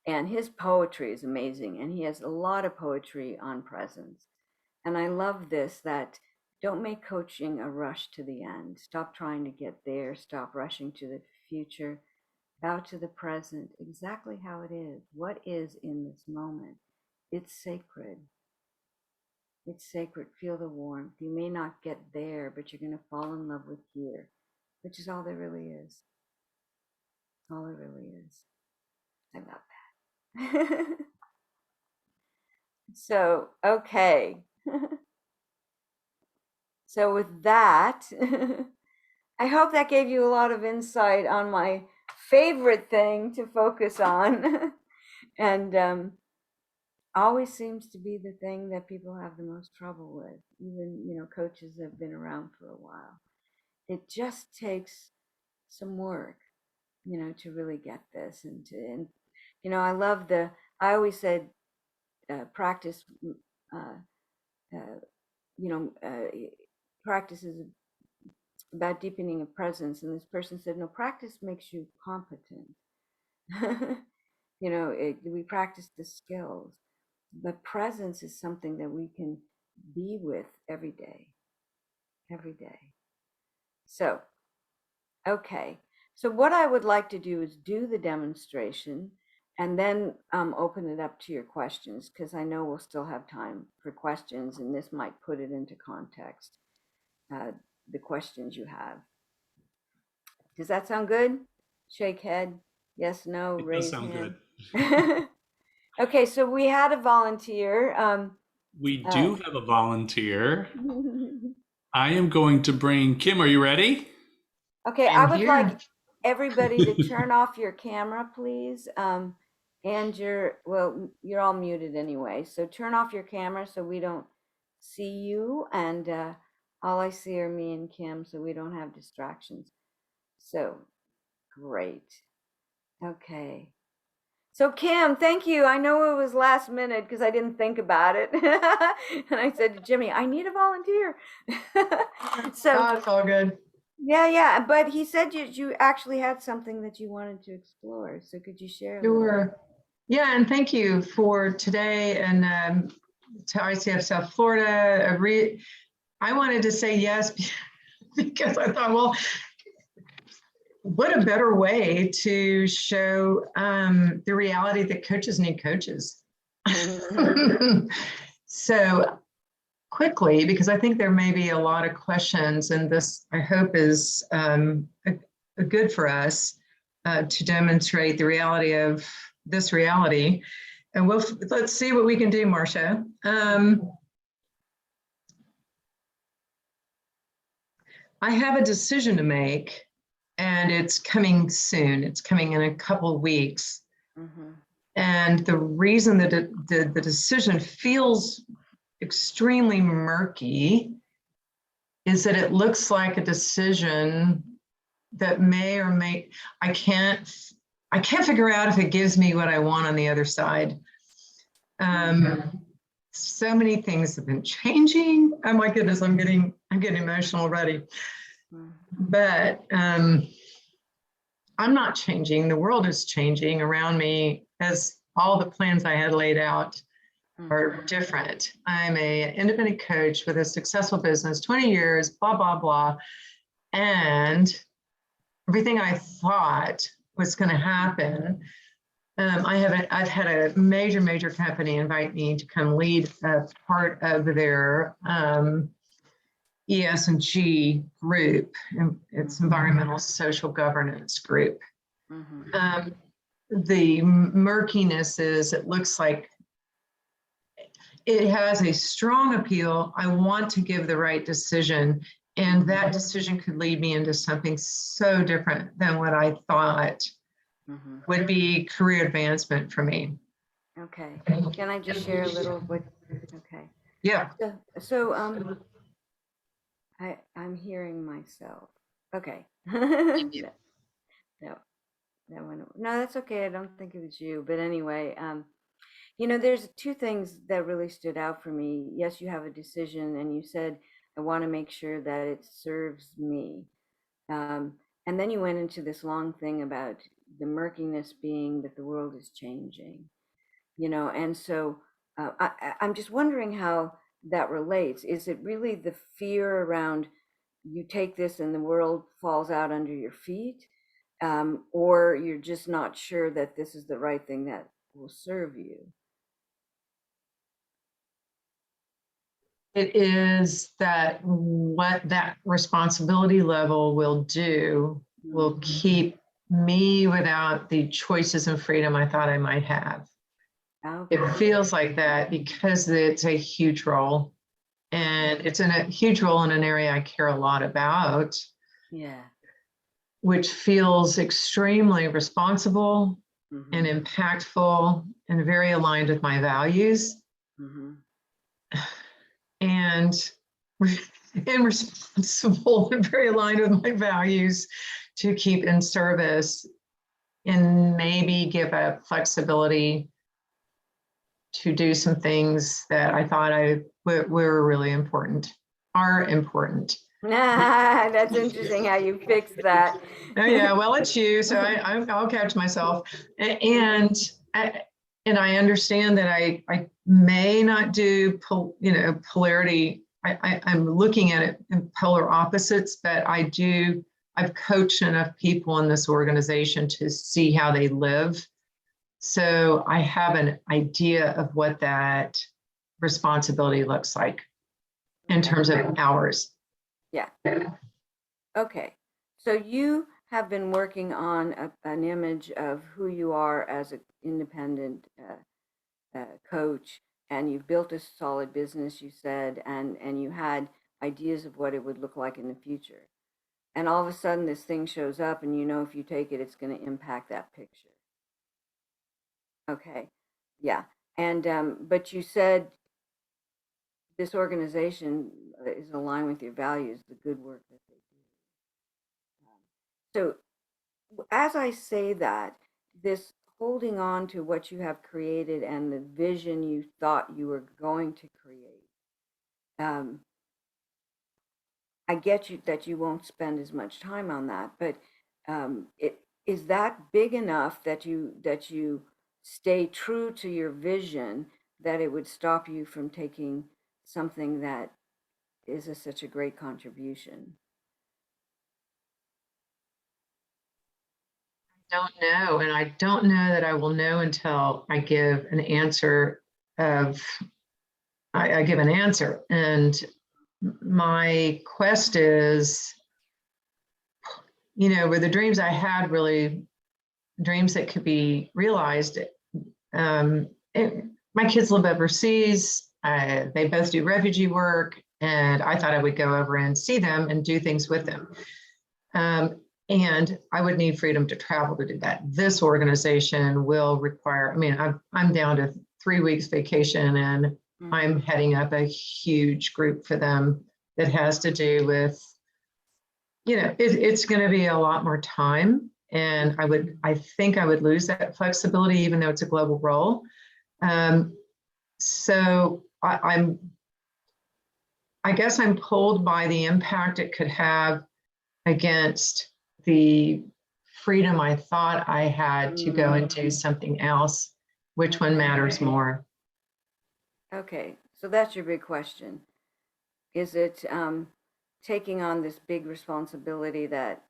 And his poetry is amazing. And he has a lot of poetry on presence. And I love this, that don't make coaching a rush to the end. Stop trying to get there. Stop rushing to the future. Bow to the present, exactly how it is. What is in this moment? It's sacred. It's sacred. Feel the warmth. You may not get there, but you're going to fall in love with here, which is all there really is. All there really is. I love that. So, okay. So with that, I hope that gave you a lot of insight on my favorite thing to focus on. And always seems to be the thing that people have the most trouble with. Even, coaches that have been around for a while. It just takes some work, to really get this. And I always said, practice, practice is about deepening of presence. And this person said, no, practice makes you competent. We practice the skills, but presence is something that we can be with every day. So, okay. So what I would like to do is do the demonstration and then open it up to your questions, because I know we'll still have time for questions, and this might put it into context, the questions you have. Does that sound good? Shake head. Yes, no, raise hand. It does sound good. Okay, so we had a volunteer. We do have a volunteer. I am going to bring Kim. Are you ready? Okay, I would like everybody to turn off your camera, please. And you're all muted anyway. So turn off your camera so we don't see you. And all I see are me and Kim, so we don't have distractions. So great. Okay. So Kim, thank you. I know it was last minute because I didn't think about it. And I said to Jimmy, I need a volunteer. So Oh, it's all good. yeah. But he said you actually had something that you wanted to explore. So could you share a little? Sure. Yeah, and thank you for today and to ICF South Florida. I wanted to say yes because I thought, well, what a better way to show the reality that coaches need coaches. So quickly, because I think there may be a lot of questions, and this I hope is a good for us to demonstrate the reality of this reality. And let's see what we can do, Marcia. I have a decision to make, and it's coming soon. It's coming in a couple of weeks. Mm-hmm. And the reason that the decision feels extremely murky is that it looks like a decision that may or may, I can't figure out if it gives me what I want on the other side. So many things have been changing. Oh my goodness, I'm getting emotional already. But I'm not changing. The world is changing around me as all the plans I had laid out are different. I'm an independent coach with a successful business, 20 years, blah, blah, blah. And everything I thought was going to happen. I've had a major company invite me to come lead a part of their ES&G group. It's environmental social governance group. The murkiness is it looks like it has a strong appeal. I want to give the right decision, and that decision could lead me into something so different than what I thought would be career advancement for me. Okay. Can I just share a little what? Okay. Yeah. So I'm hearing myself. Okay. No, that's okay. I don't think it was you. But anyway, there's two things that really stood out for me. Yes, you have a decision, and you said, I want to make sure that it serves me. And then you went into this long thing about the murkiness being that the world is changing, and so I'm just wondering how that relates. Is it really the fear around you take this and the world falls out under your feet? Or you're just not sure that this is the right thing that will serve you? It is that what that responsibility level will do will keep me without the choices and freedom I thought I might have. Okay. It feels like that because it's a huge role, and it's in a huge role in an area I care a lot about. Yeah. Which feels extremely responsible and impactful and very aligned with my values. And responsible and very aligned with my values to keep in service and maybe give up flexibility to do some things that I thought were really important, are important. That's interesting how you fixed that. Oh yeah, well, it's you, so I'll catch myself. And I understand that I may not do polarity. I'm looking at it in polar opposites, but I've coached enough people in this organization to see how they live. So I have an idea of what that responsibility looks like in terms of hours. Yeah. Okay. So you have been working on an image of who you are as an independent coach, and you've built a solid business, you said, and you had ideas of what it would look like in the future. and all of a sudden this thing shows up, and you know if you take it, it's going to impact that picture. Okay, yeah. And but you said this organization is aligned with your values, the good work that they do. So as I say that, this holding on to what you have created and the vision you thought you were going to create, I get you that you won't spend as much time on that, but it is that big enough that you stay true to your vision, that it would stop you from taking something that is such a great contribution. Don't know, and I don't know that I will know until I give an answer of, I give an answer. And my quest is, were the dreams I had really dreams that could be realized? My kids live overseas. They both do refugee work, and I thought I would go over and see them and do things with them. And I would need freedom to travel to do that. This organization will require, I'm down to 3 weeks vacation, and I'm heading up a huge group for them that has to do with, it's going to be a lot more time. And I think I would lose that flexibility, even though it's a global role. So I guess I'm pulled by the impact it could have against the freedom I thought I had to go and do something else. Which one matters more? Okay, so that's your big question. Is it taking on this big responsibility that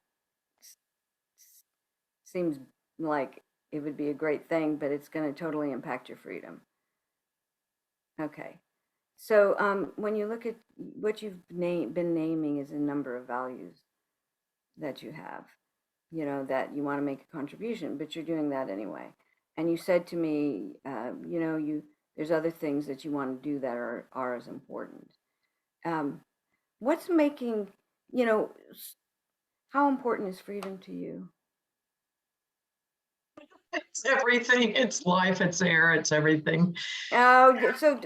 seems like it would be a great thing, but it's going to totally impact your freedom? Okay, so when you look at what you've been naming is a number of values that you have, that you want to make a contribution, but you're doing that anyway. And you said to me, there's other things that you want to do that are as important. What's making, how important is freedom to you? It's everything. It's life. It's air. It's everything. Oh, so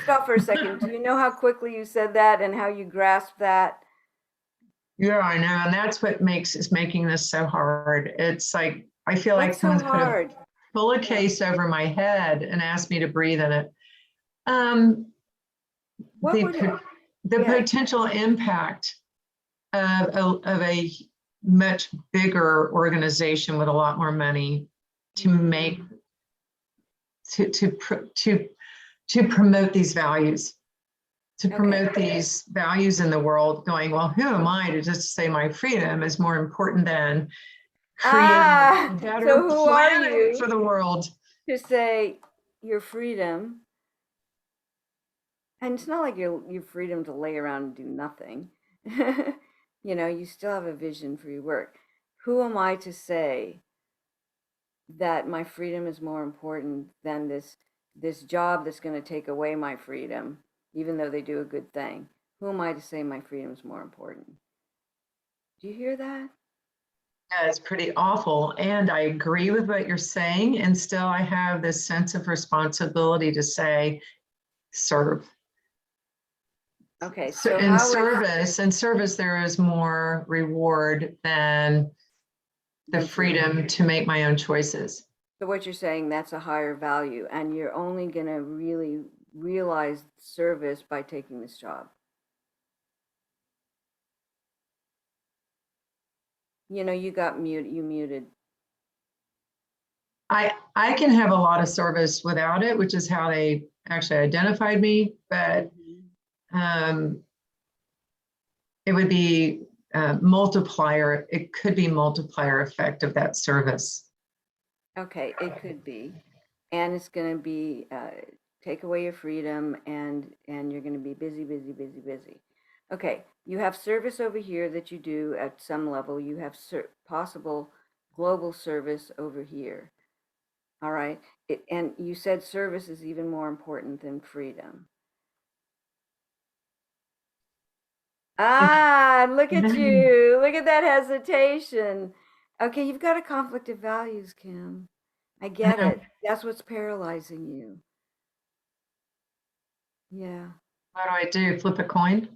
stop for a second. Do you know how quickly you said that and how you grasped that? Yeah, I know. And that's what is making this so hard. It's like, I feel like someone's put a pillowcase over my head and asked me to breathe in it. The potential impact of a much bigger organization with a lot more money to make, to promote these values. To promote these values in the world, going, well, who am I to just say my freedom is more important than creating a better planet for the world? To say your freedom, and it's not like your freedom to lay around and do nothing. You still have a vision for your work. Who am I to say that my freedom is more important than this job that's going to take away my freedom? Even though they do a good thing, who am I to say my freedom is more important? Do you hear that? Yeah, it's pretty awful. And I agree with what you're saying. And still, I have this sense of responsibility to say, serve. Okay, so in service, there is more reward than the freedom to make my own choices. So what you're saying, that's a higher value, and you're only going to really realize service by taking this job. You got muted. I can have a lot of service without it, which is how they actually identified me, but it would be multiplier. It could be multiplier effect of that service. Okay, it could be, and it's going to be take away your freedom, and you're going to be busy. Okay, you have service over here that you do at some level. You have possible global service over here. All right, and you said service is even more important than freedom. Ah, look at you. Look at that hesitation. Okay, you've got a conflict of values, Kim. I get it. That's what's paralyzing you. Yeah. What do I do? Flip a coin?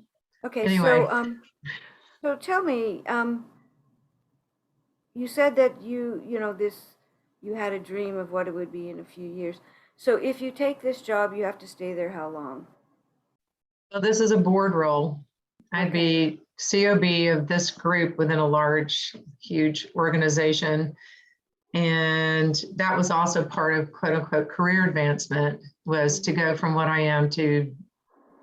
Okay, Anyway. so tell me, you said that you had a dream of what it would be in a few years. So if you take this job, you have to stay there how long? So this is a board role. I'd be COB of this group within a large, huge organization. And that was also part of quote unquote career advancement, was to go from what I am to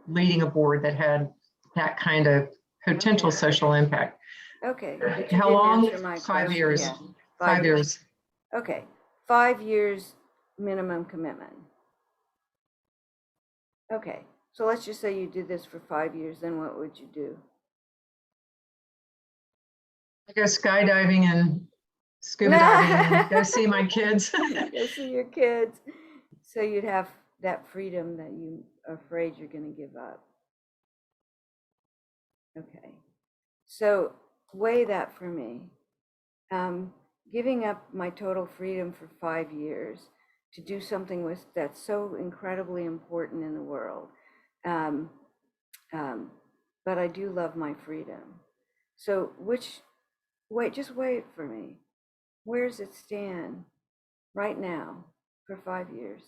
leading a board that had that kind of potential social impact. Okay. But you How didn't long? answer my 5 question. years. Yeah. 5 years. Okay. 5 years minimum commitment. Okay. So let's just say you did this for 5 years, then what would you do? I go skydiving and scuba diving and go see my kids. Go see your kids. So you'd have that freedom that you are afraid you're going to give up. Okay. So weigh that for me. Giving up my total freedom for 5 years to do something that's so incredibly important in the world. But I do love my freedom. So just weigh it for me. Where does it stand right now for 5 years?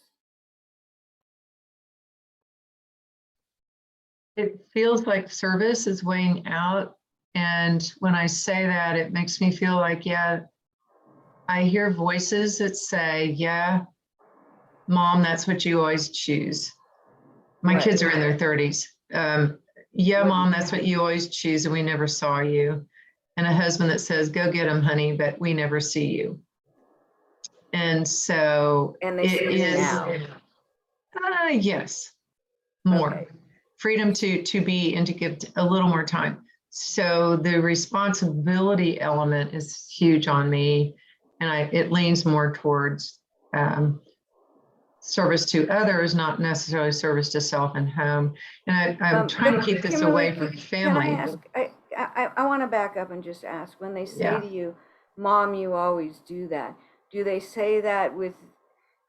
It feels like service is weighing out. And when I say that, it makes me feel like, yeah, I hear voices that say, yeah, Mom, that's what you always choose. My kids are in their 30s. Yeah, Mom, that's what you always choose, and we never saw you. And a husband that says, go get him, honey, but we never see you. And so And they see you now. Yes, more. Okay. Freedom to be and to give a little more time. So the responsibility element is huge on me, and it leans more towards service to others, not necessarily service to self and home. And I'm trying to keep this Kimberly, away from family. Can I ask? I want to back up and just ask. When they say Yeah. to you, "Mom, you always do that," do they say that with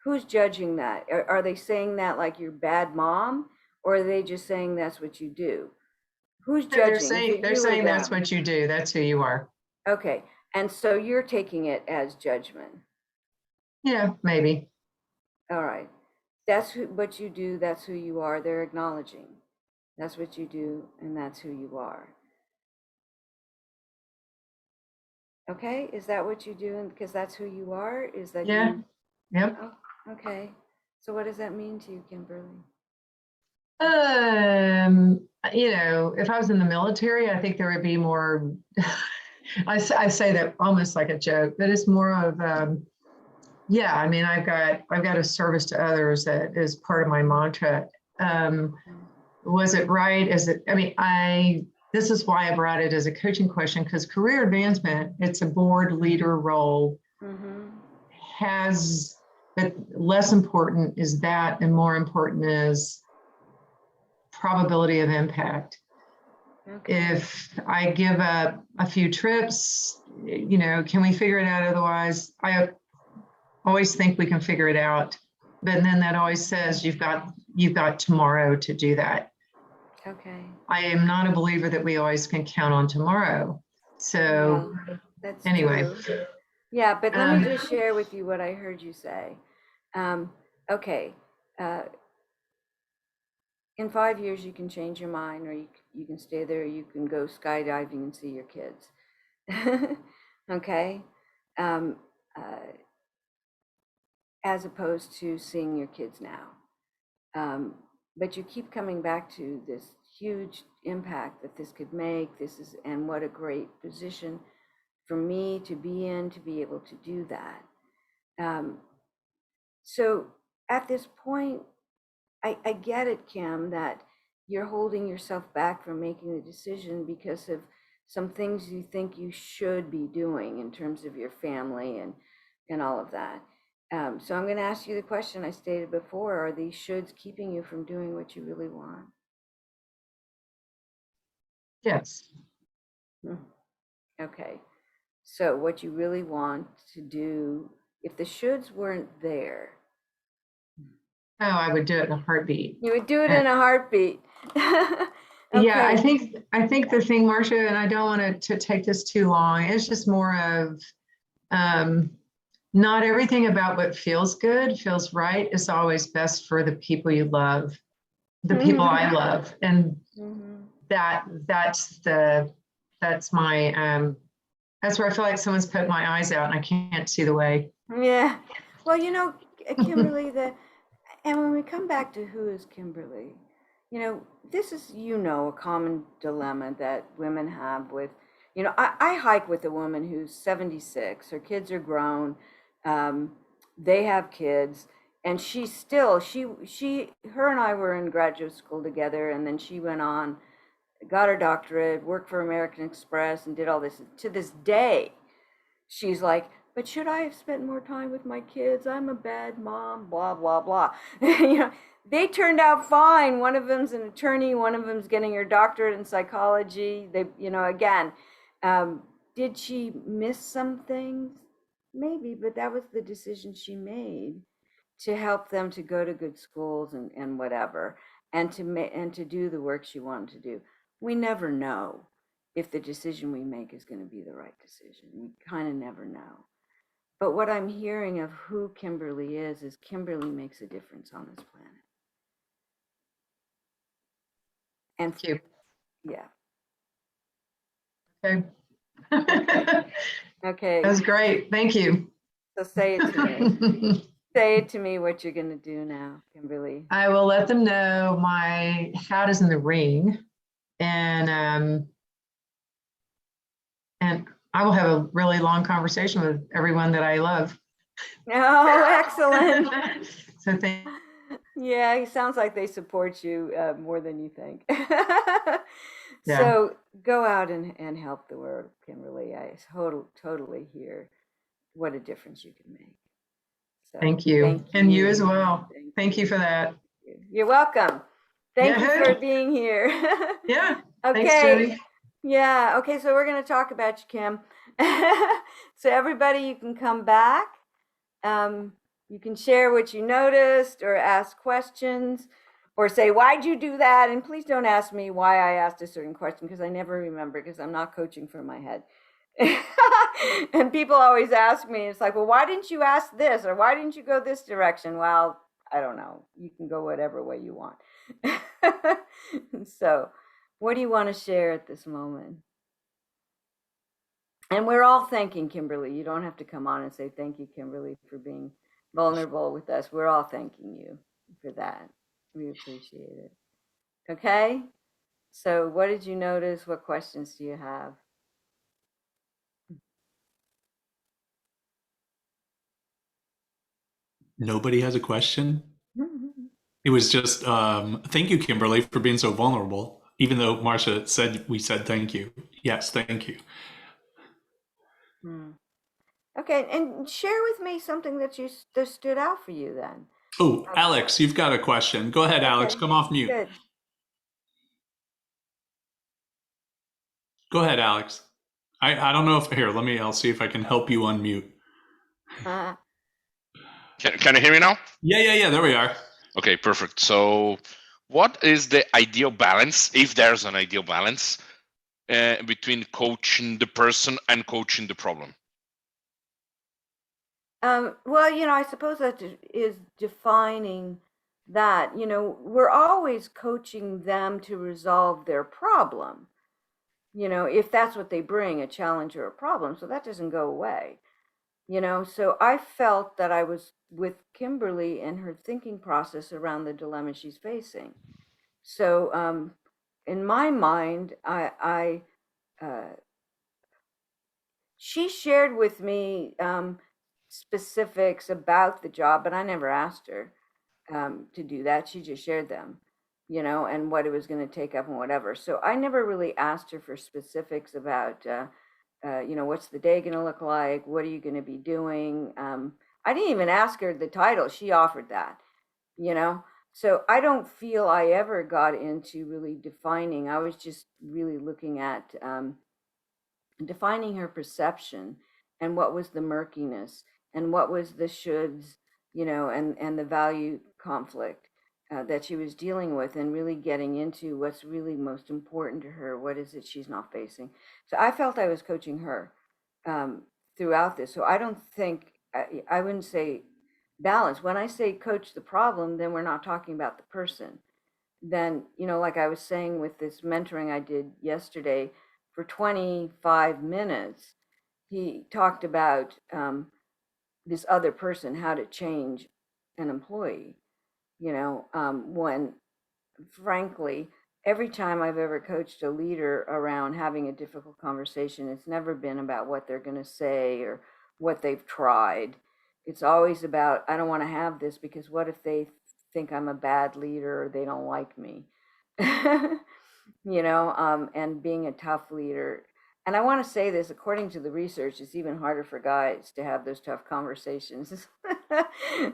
who's judging that? Are they saying that like you're bad mom, or are they just saying that's what you do? Who's judging? They're saying that's what you do. That's who you are. Okay, and so you're taking it as judgment. Yeah, maybe. All right, that's what you do. That's who you are. They're acknowledging that's what you do, and that's who you are. Okay, is that what you do? And because that's who you are, is that Yeah. you? Yep. Oh, okay. So what does that mean to you, Kimberly? If I was in the military, I think there would be more. I say that almost like a joke, but it's more of, yeah. I mean, I've got a service to others that is part of my mantra. Was it right? This is why I brought it as a coaching question, because career advancement, it's a board leader role, but less important is that, and more important is probability of impact. Okay. If I give up a few trips, can we figure it out otherwise? I always think we can figure it out, but then that always says you've got tomorrow to do that. Okay. I am not a believer that we always can count on tomorrow. So that's anyway. True. Yeah, but let me just share with you what I heard you say. Okay. In 5 years, you can change your mind, or you can stay there. You can go skydiving and see your kids. Okay. As opposed to seeing your kids now. But you keep coming back to this huge impact that this could make. And what a great position for me to be in, to be able to do that. So at this point, I get it, Kim, that you're holding yourself back from making the decision because of some things you think you should be doing in terms of your family and all of that. So I'm going to ask you the question I stated before. Are these shoulds keeping you from doing what you really want? Yes. Okay. So what you really want to do, if the shoulds weren't there, Oh, I would do it in a heartbeat. you would do it Uh, in a heartbeat. Yeah, I Okay. think the thing, Marcia, and I don't want it to take this too long, it's just more of not everything about what feels good, feels right is always best for the people you love, the people I love. And Mhm. that's my that's where I feel like someone's put my eyes out and I can't see the way. Yeah. Well, Kimberly, and when we come back to who is Kimberly, this is, a common dilemma that women have with, I hike with a woman who's 76, her kids are grown, they have kids, and her and I were in graduate school together, and then she went on, got her doctorate, worked for American Express, and did all this. To this day, she's like, but should I have spent more time with my kids? I'm a bad mom, blah, blah, blah. They turned out fine. One of them's an attorney, one of them's getting her doctorate in psychology. Again, did she miss some things? Maybe, but that was the decision she made to help them to go to good schools and whatever, and to do the work she wanted to do. We never know if the decision we make is going to be the right decision. We kind of never know. But what I'm hearing of who Kimberly is Kimberly makes a difference on this planet. And Thank you. yeah. Okay. Okay. That was great. Thank you. So say it to me. Say it to me what you're going to do now, Kimberly. I will let them know my hat is in the ring, and I will have a really long conversation with everyone that I love. Oh, excellent. So thank. Yeah, it sounds like they support you more than you think. Yeah. So go out and help the world, Kimberly. I totally hear what a difference you can make. So Thank you. thank And you you. as well. Thank you for that. You're welcome. Thank you Yeah. for being here. Yeah. Thanks, Okay. Judy. Yeah. Okay. So we're going to talk about you, Kim. So everybody, you can come back. You can share what you noticed or ask questions or say, why'd you do that? And please don't ask me why I asked a certain question, because I never remember, because I'm not coaching from my head. And people always ask me, it's like, well, why didn't you ask this? Or why didn't you go this direction? Well, I don't know. You can go whatever way you want. So what do you want to share at this moment? And we're all thanking Kimberly. You don't have to come on and say, thank you, Kimberly, for being vulnerable with us. We're all thanking you for that. We appreciate it. Okay? So what did you notice? What questions do you have? Nobody has a question. It was just thank you, Kimberly, for being so vulnerable. Even though Marcia said we said thank you. Yes, thank you. Okay, and share with me something that stood out for you then. Oh, Alex, you've got a question. Go ahead, Alex. Okay, Come off mute. good. Go ahead, Alex. I don't know if here. I'll see if I can help you unmute. Can you hear me now? Yeah. There we are. Okay, perfect. So, what is the ideal balance, if there's an ideal balance, between coaching the person and coaching the problem? Well, I suppose that is defining that. We're always coaching them to resolve their problem. If that's what they bring, a challenge or a problem. So that doesn't go away. So I felt that I was with Kimberly in her thinking process around the dilemma she's facing. So in my mind, she shared with me specifics about the job, but I never asked her to do that. She just shared them, and what it was going to take up and whatever. So I never really asked her for specifics about, what's the day going to look like? What are you going to be doing? I didn't even ask her the title. She offered that, So I don't feel I ever got into really defining. I was just really looking at defining her perception and what was the murkiness and what was the shoulds, and the value conflict that she was dealing with, and really getting into what's really most important to her. What is it she's not facing? So I felt I was coaching her um, throughout this. So I don't think, I wouldn't say balance. When I say coach the problem, then we're not talking about the person. Then, like I was saying with this mentoring I did yesterday, for 25 minutes, he talked about this other person, how to change an employee, when frankly, every time I've ever coached a leader around having a difficult conversation, it's never been about what they're going to say or what they've tried. It's always about, I don't want to have this because what if they think I'm a bad leader or they don't like me? And being a tough leader. And I want to say this, according to the research, it's even harder for guys to have those tough conversations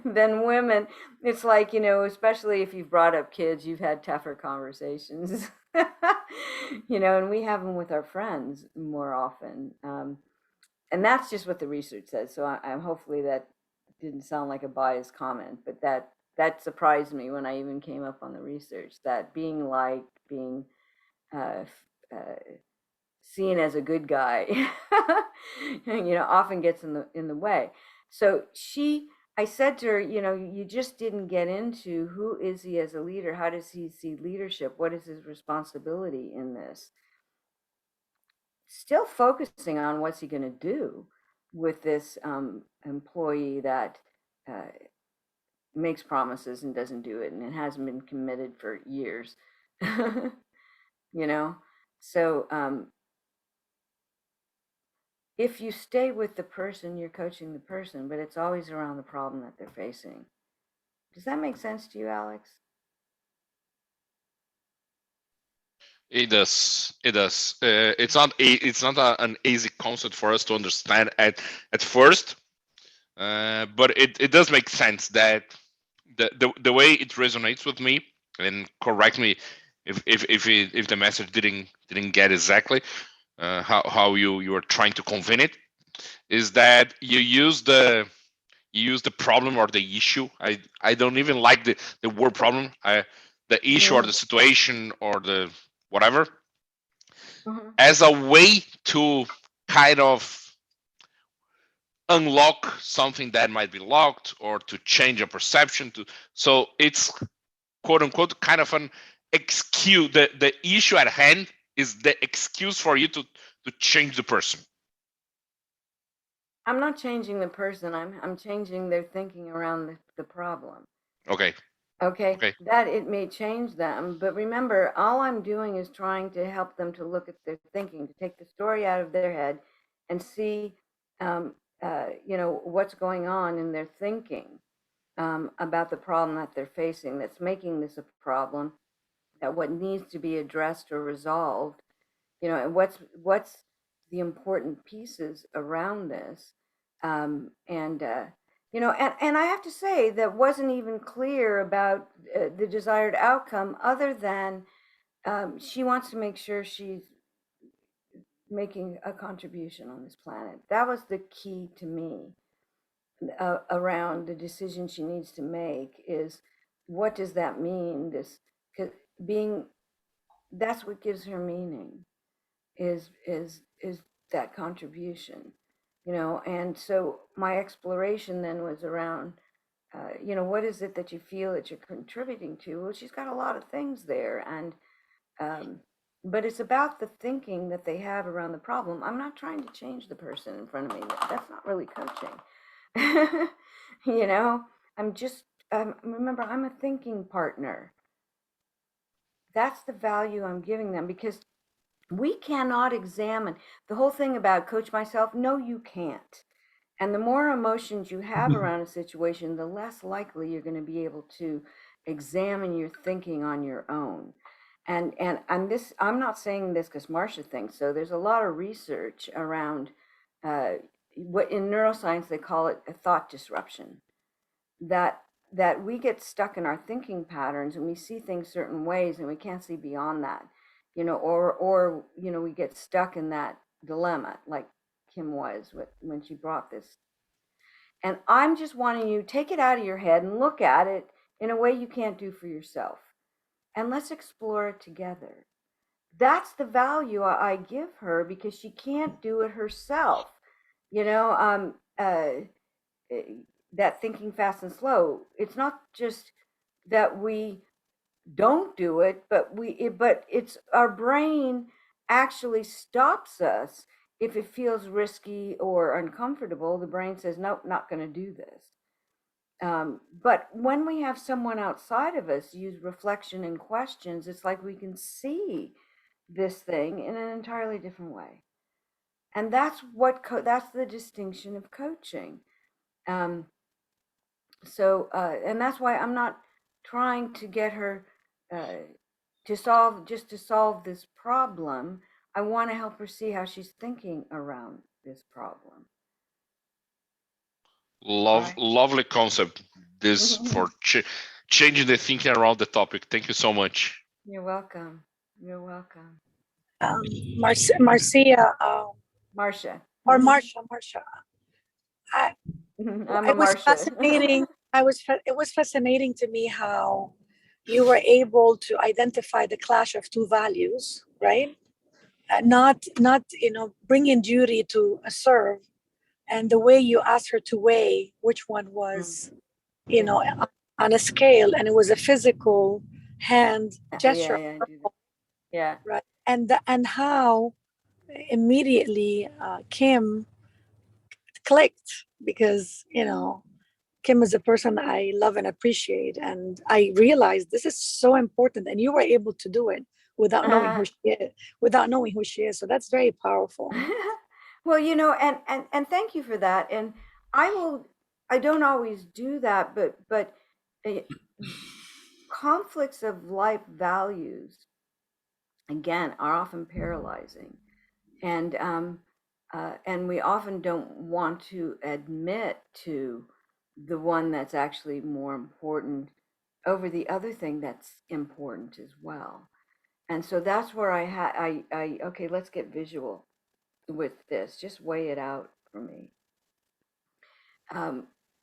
than women. It's like, especially if you've brought up kids, you've had tougher conversations, and we have them with our friends more often. And that's just what the research says. So I'm hopefully that didn't sound like a biased comment, but that surprised me when I even came up on the research, that being uh, seen as a good guy, often gets in the way. So I said to her, you just didn't get into who is he as a leader? How does he see leadership? What is his responsibility in this? Still focusing on what's he going to do with this employee that makes promises and doesn't do it, and it hasn't been committed for years. So if you stay with the person, you're coaching the person, but it's always around the problem that they're facing. Does that make sense to you, Alex? It does. It does. It's not an easy concept for us to understand at first, but it does make sense that the way it resonates with me. And correct me if the message didn't get exactly how you were trying to convey it. Is that you use the problem or the issue. I don't even like the word problem. The issue or the situation or the whatever, as a way to kind of unlock something that might be locked, or to change a perception. So it's quote unquote kind of an excuse. The issue at hand is the excuse for you to change the person. I'm not changing the person. I'm changing their thinking around the problem. Okay. Okay. That it may change them, but remember, all I'm doing is trying to help them to look at their thinking, to take the story out of their head and see, what's going on in their thinking about the problem that they're facing that's making this a problem, that what needs to be addressed or resolved, and what's the important pieces around this. And I have to say that wasn't even clear about the desired outcome, other than she wants to make sure she's making a contribution on this planet. That was the key to me around the decision she needs to make, is what does that mean? This being, that's what gives her meaning, is that contribution, and so my exploration then was around, what is it that you feel that you're contributing to? Well, she's got a lot of things there, and but it's about the thinking that they have around the problem. I'm not trying to change the person in front of me. That's not really coaching. I'm just, remember, I'm a thinking partner. That's the value I'm giving them, because we cannot examine the whole thing about coach myself. No, you can't. And the more emotions you have around a situation, the less likely you're going to be able to examine your thinking on your own. And this, I'm not saying this because Marcia thinks so. There's a lot of research around what in neuroscience they call it a thought disruption. That that we get stuck in our thinking patterns and we see things certain ways and we can't see beyond that, or we get stuck in that dilemma like Kim was when she brought this. And I'm just wanting you to take it out of your head and look at it in a way you can't do for yourself. And let's explore it together. That's the value I give her, because she can't do it herself. That thinking fast and slow, it's not just that we don't do it, but it's our brain actually stops us if it feels risky or uncomfortable. The brain says, nope, not going to do this. But when we have someone outside of us use reflection and questions, it's like we can see this thing in an entirely different way. And that's that's the distinction of coaching. And that's why I'm not trying to get her to solve this problem. I want to help her see how she's thinking around this problem. Right. Lovely concept. This for changing the thinking around the topic. Thank you so much. You're welcome. You're welcome. Marcia, Marcia. or Marcia. I'm It was Marcia. fascinating. It was fascinating to me how you were able to identify the clash of two values, right? Not bringing duty to serve, and the way you asked her to weigh which one was, on a scale, and it was a physical hand gesture. Yeah, I do that. Yeah. Right. And how immediately Kim clicked, because Kim is a person I love and appreciate, and I realized this is so important, and you were able to do it without knowing who she is. So that's very powerful. Well, and thank you for that. And I don't always do that, but conflicts of life values, again, are often paralyzing. And we often don't want to admit to the one that's actually more important over the other thing that's important as well. And so that's where okay, let's get visual with this. Just weigh it out for me.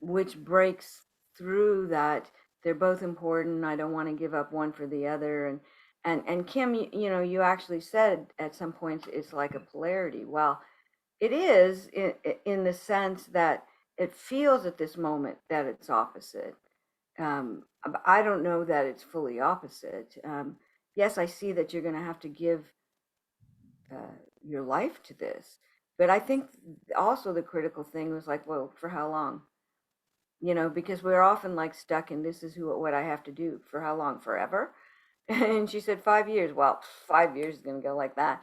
Which breaks through that they're both important. I don't want to give up one for the other. And Kim, you actually said at some points it's like a polarity. Well, it is in the sense that it feels at this moment that it's opposite. I don't know that it's fully opposite. Yes, I see that you're going to have to give your life to this. But I think also the critical thing was like, well, for how long? Because we're often like stuck in this is what I have to do. For how long? Forever? And she said 5 years. Well, 5 years is going to go like that.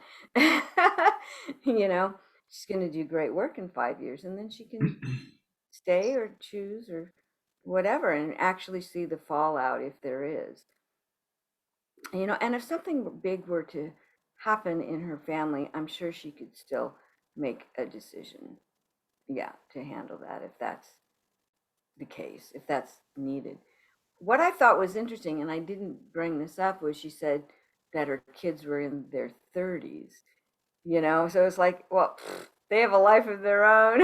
She's going to do great work in 5 years, and then she can stay or choose or whatever, and actually see the fallout if there is. And if something big were to happen in her family, I'm sure she could still make a decision, to handle that if that's the case, if that's needed. What I thought was interesting, and I didn't bring this up, was she said that her kids were in their 30s, so it's like, well, they have a life of their own,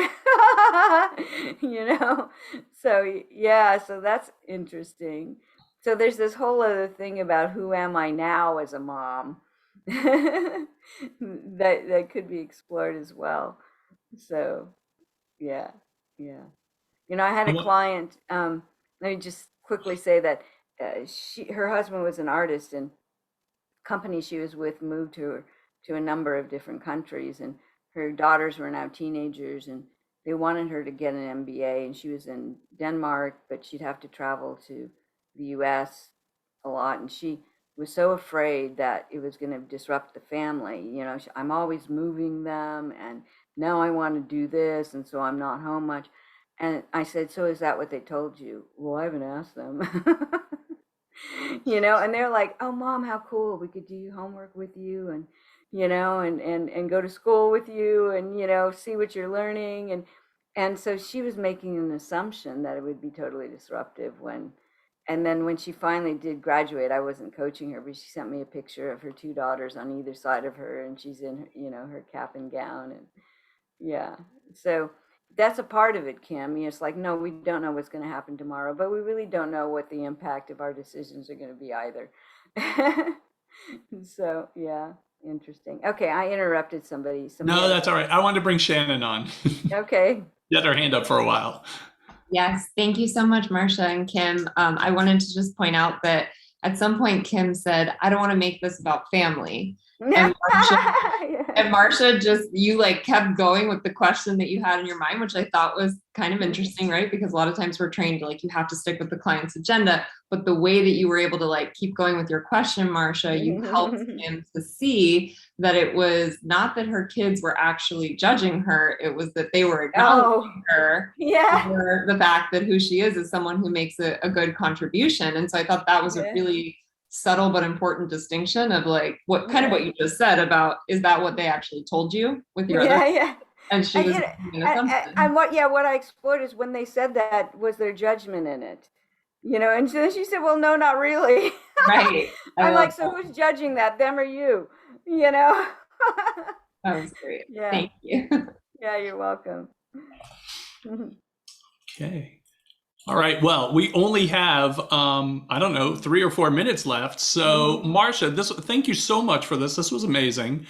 so that's interesting. So there's this whole other thing about who am I now as a mom that could be explored as well. So, yeah. I had a client. Let me just quickly say that her husband was an artist, and company she was with moved to a number of different countries, and her daughters were now teenagers, and they wanted her to get an MBA, and she was in Denmark, but she'd have to travel to the US a lot, and she was so afraid that it was going to disrupt the family. I'm always moving them, and now I want to do this, and so I'm not home much. And I said, so is that what they told you? Well, I haven't asked them. And they're like, oh, Mom, how cool. We could do homework with you, and, and go to school with you, and, see what you're learning. And so she was making an assumption that it would be totally disruptive and then when she finally did graduate, I wasn't coaching her, but she sent me a picture of her two daughters on either side of her, and she's in, her cap and gown, and yeah. So that's a part of it, Kim. It's like, no, we don't know what's going to happen tomorrow, but we really don't know what the impact of our decisions are going to be either. So yeah, interesting. Okay, I interrupted somebody. No, that's all right. I wanted to bring Shannon on. Okay. She had her hand up for a while. Yes, thank you so much, Marcia and Kim. I wanted to just point out that at some point Kim said, I don't want to make this about family. And Marcia, just, you like kept going with the question that you had in your mind, which I thought was kind of interesting, right? Because a lot of times we're trained to like, you have to stick with the client's agenda, but the way that you were able to like keep going with your question, Marcia, you helped him to see that it was not that her kids were actually judging her, it was that they were acknowledging her for the fact that who she is someone who makes a good contribution. And so I thought that was a really subtle but important distinction of like what kind of what you just said about, is that what they actually told you with your other? And she was making an assumption. And what I explored is when they said that, was their judgment in it, and so she said, well, no, not really. Right. I'm like, so who's judging that, them or you? That was great. Yeah. Thank you. Yeah, you're welcome. Okay. All right. Well, we only have, 3 or 4 minutes left. So Marcia, thank you so much for this. This was amazing.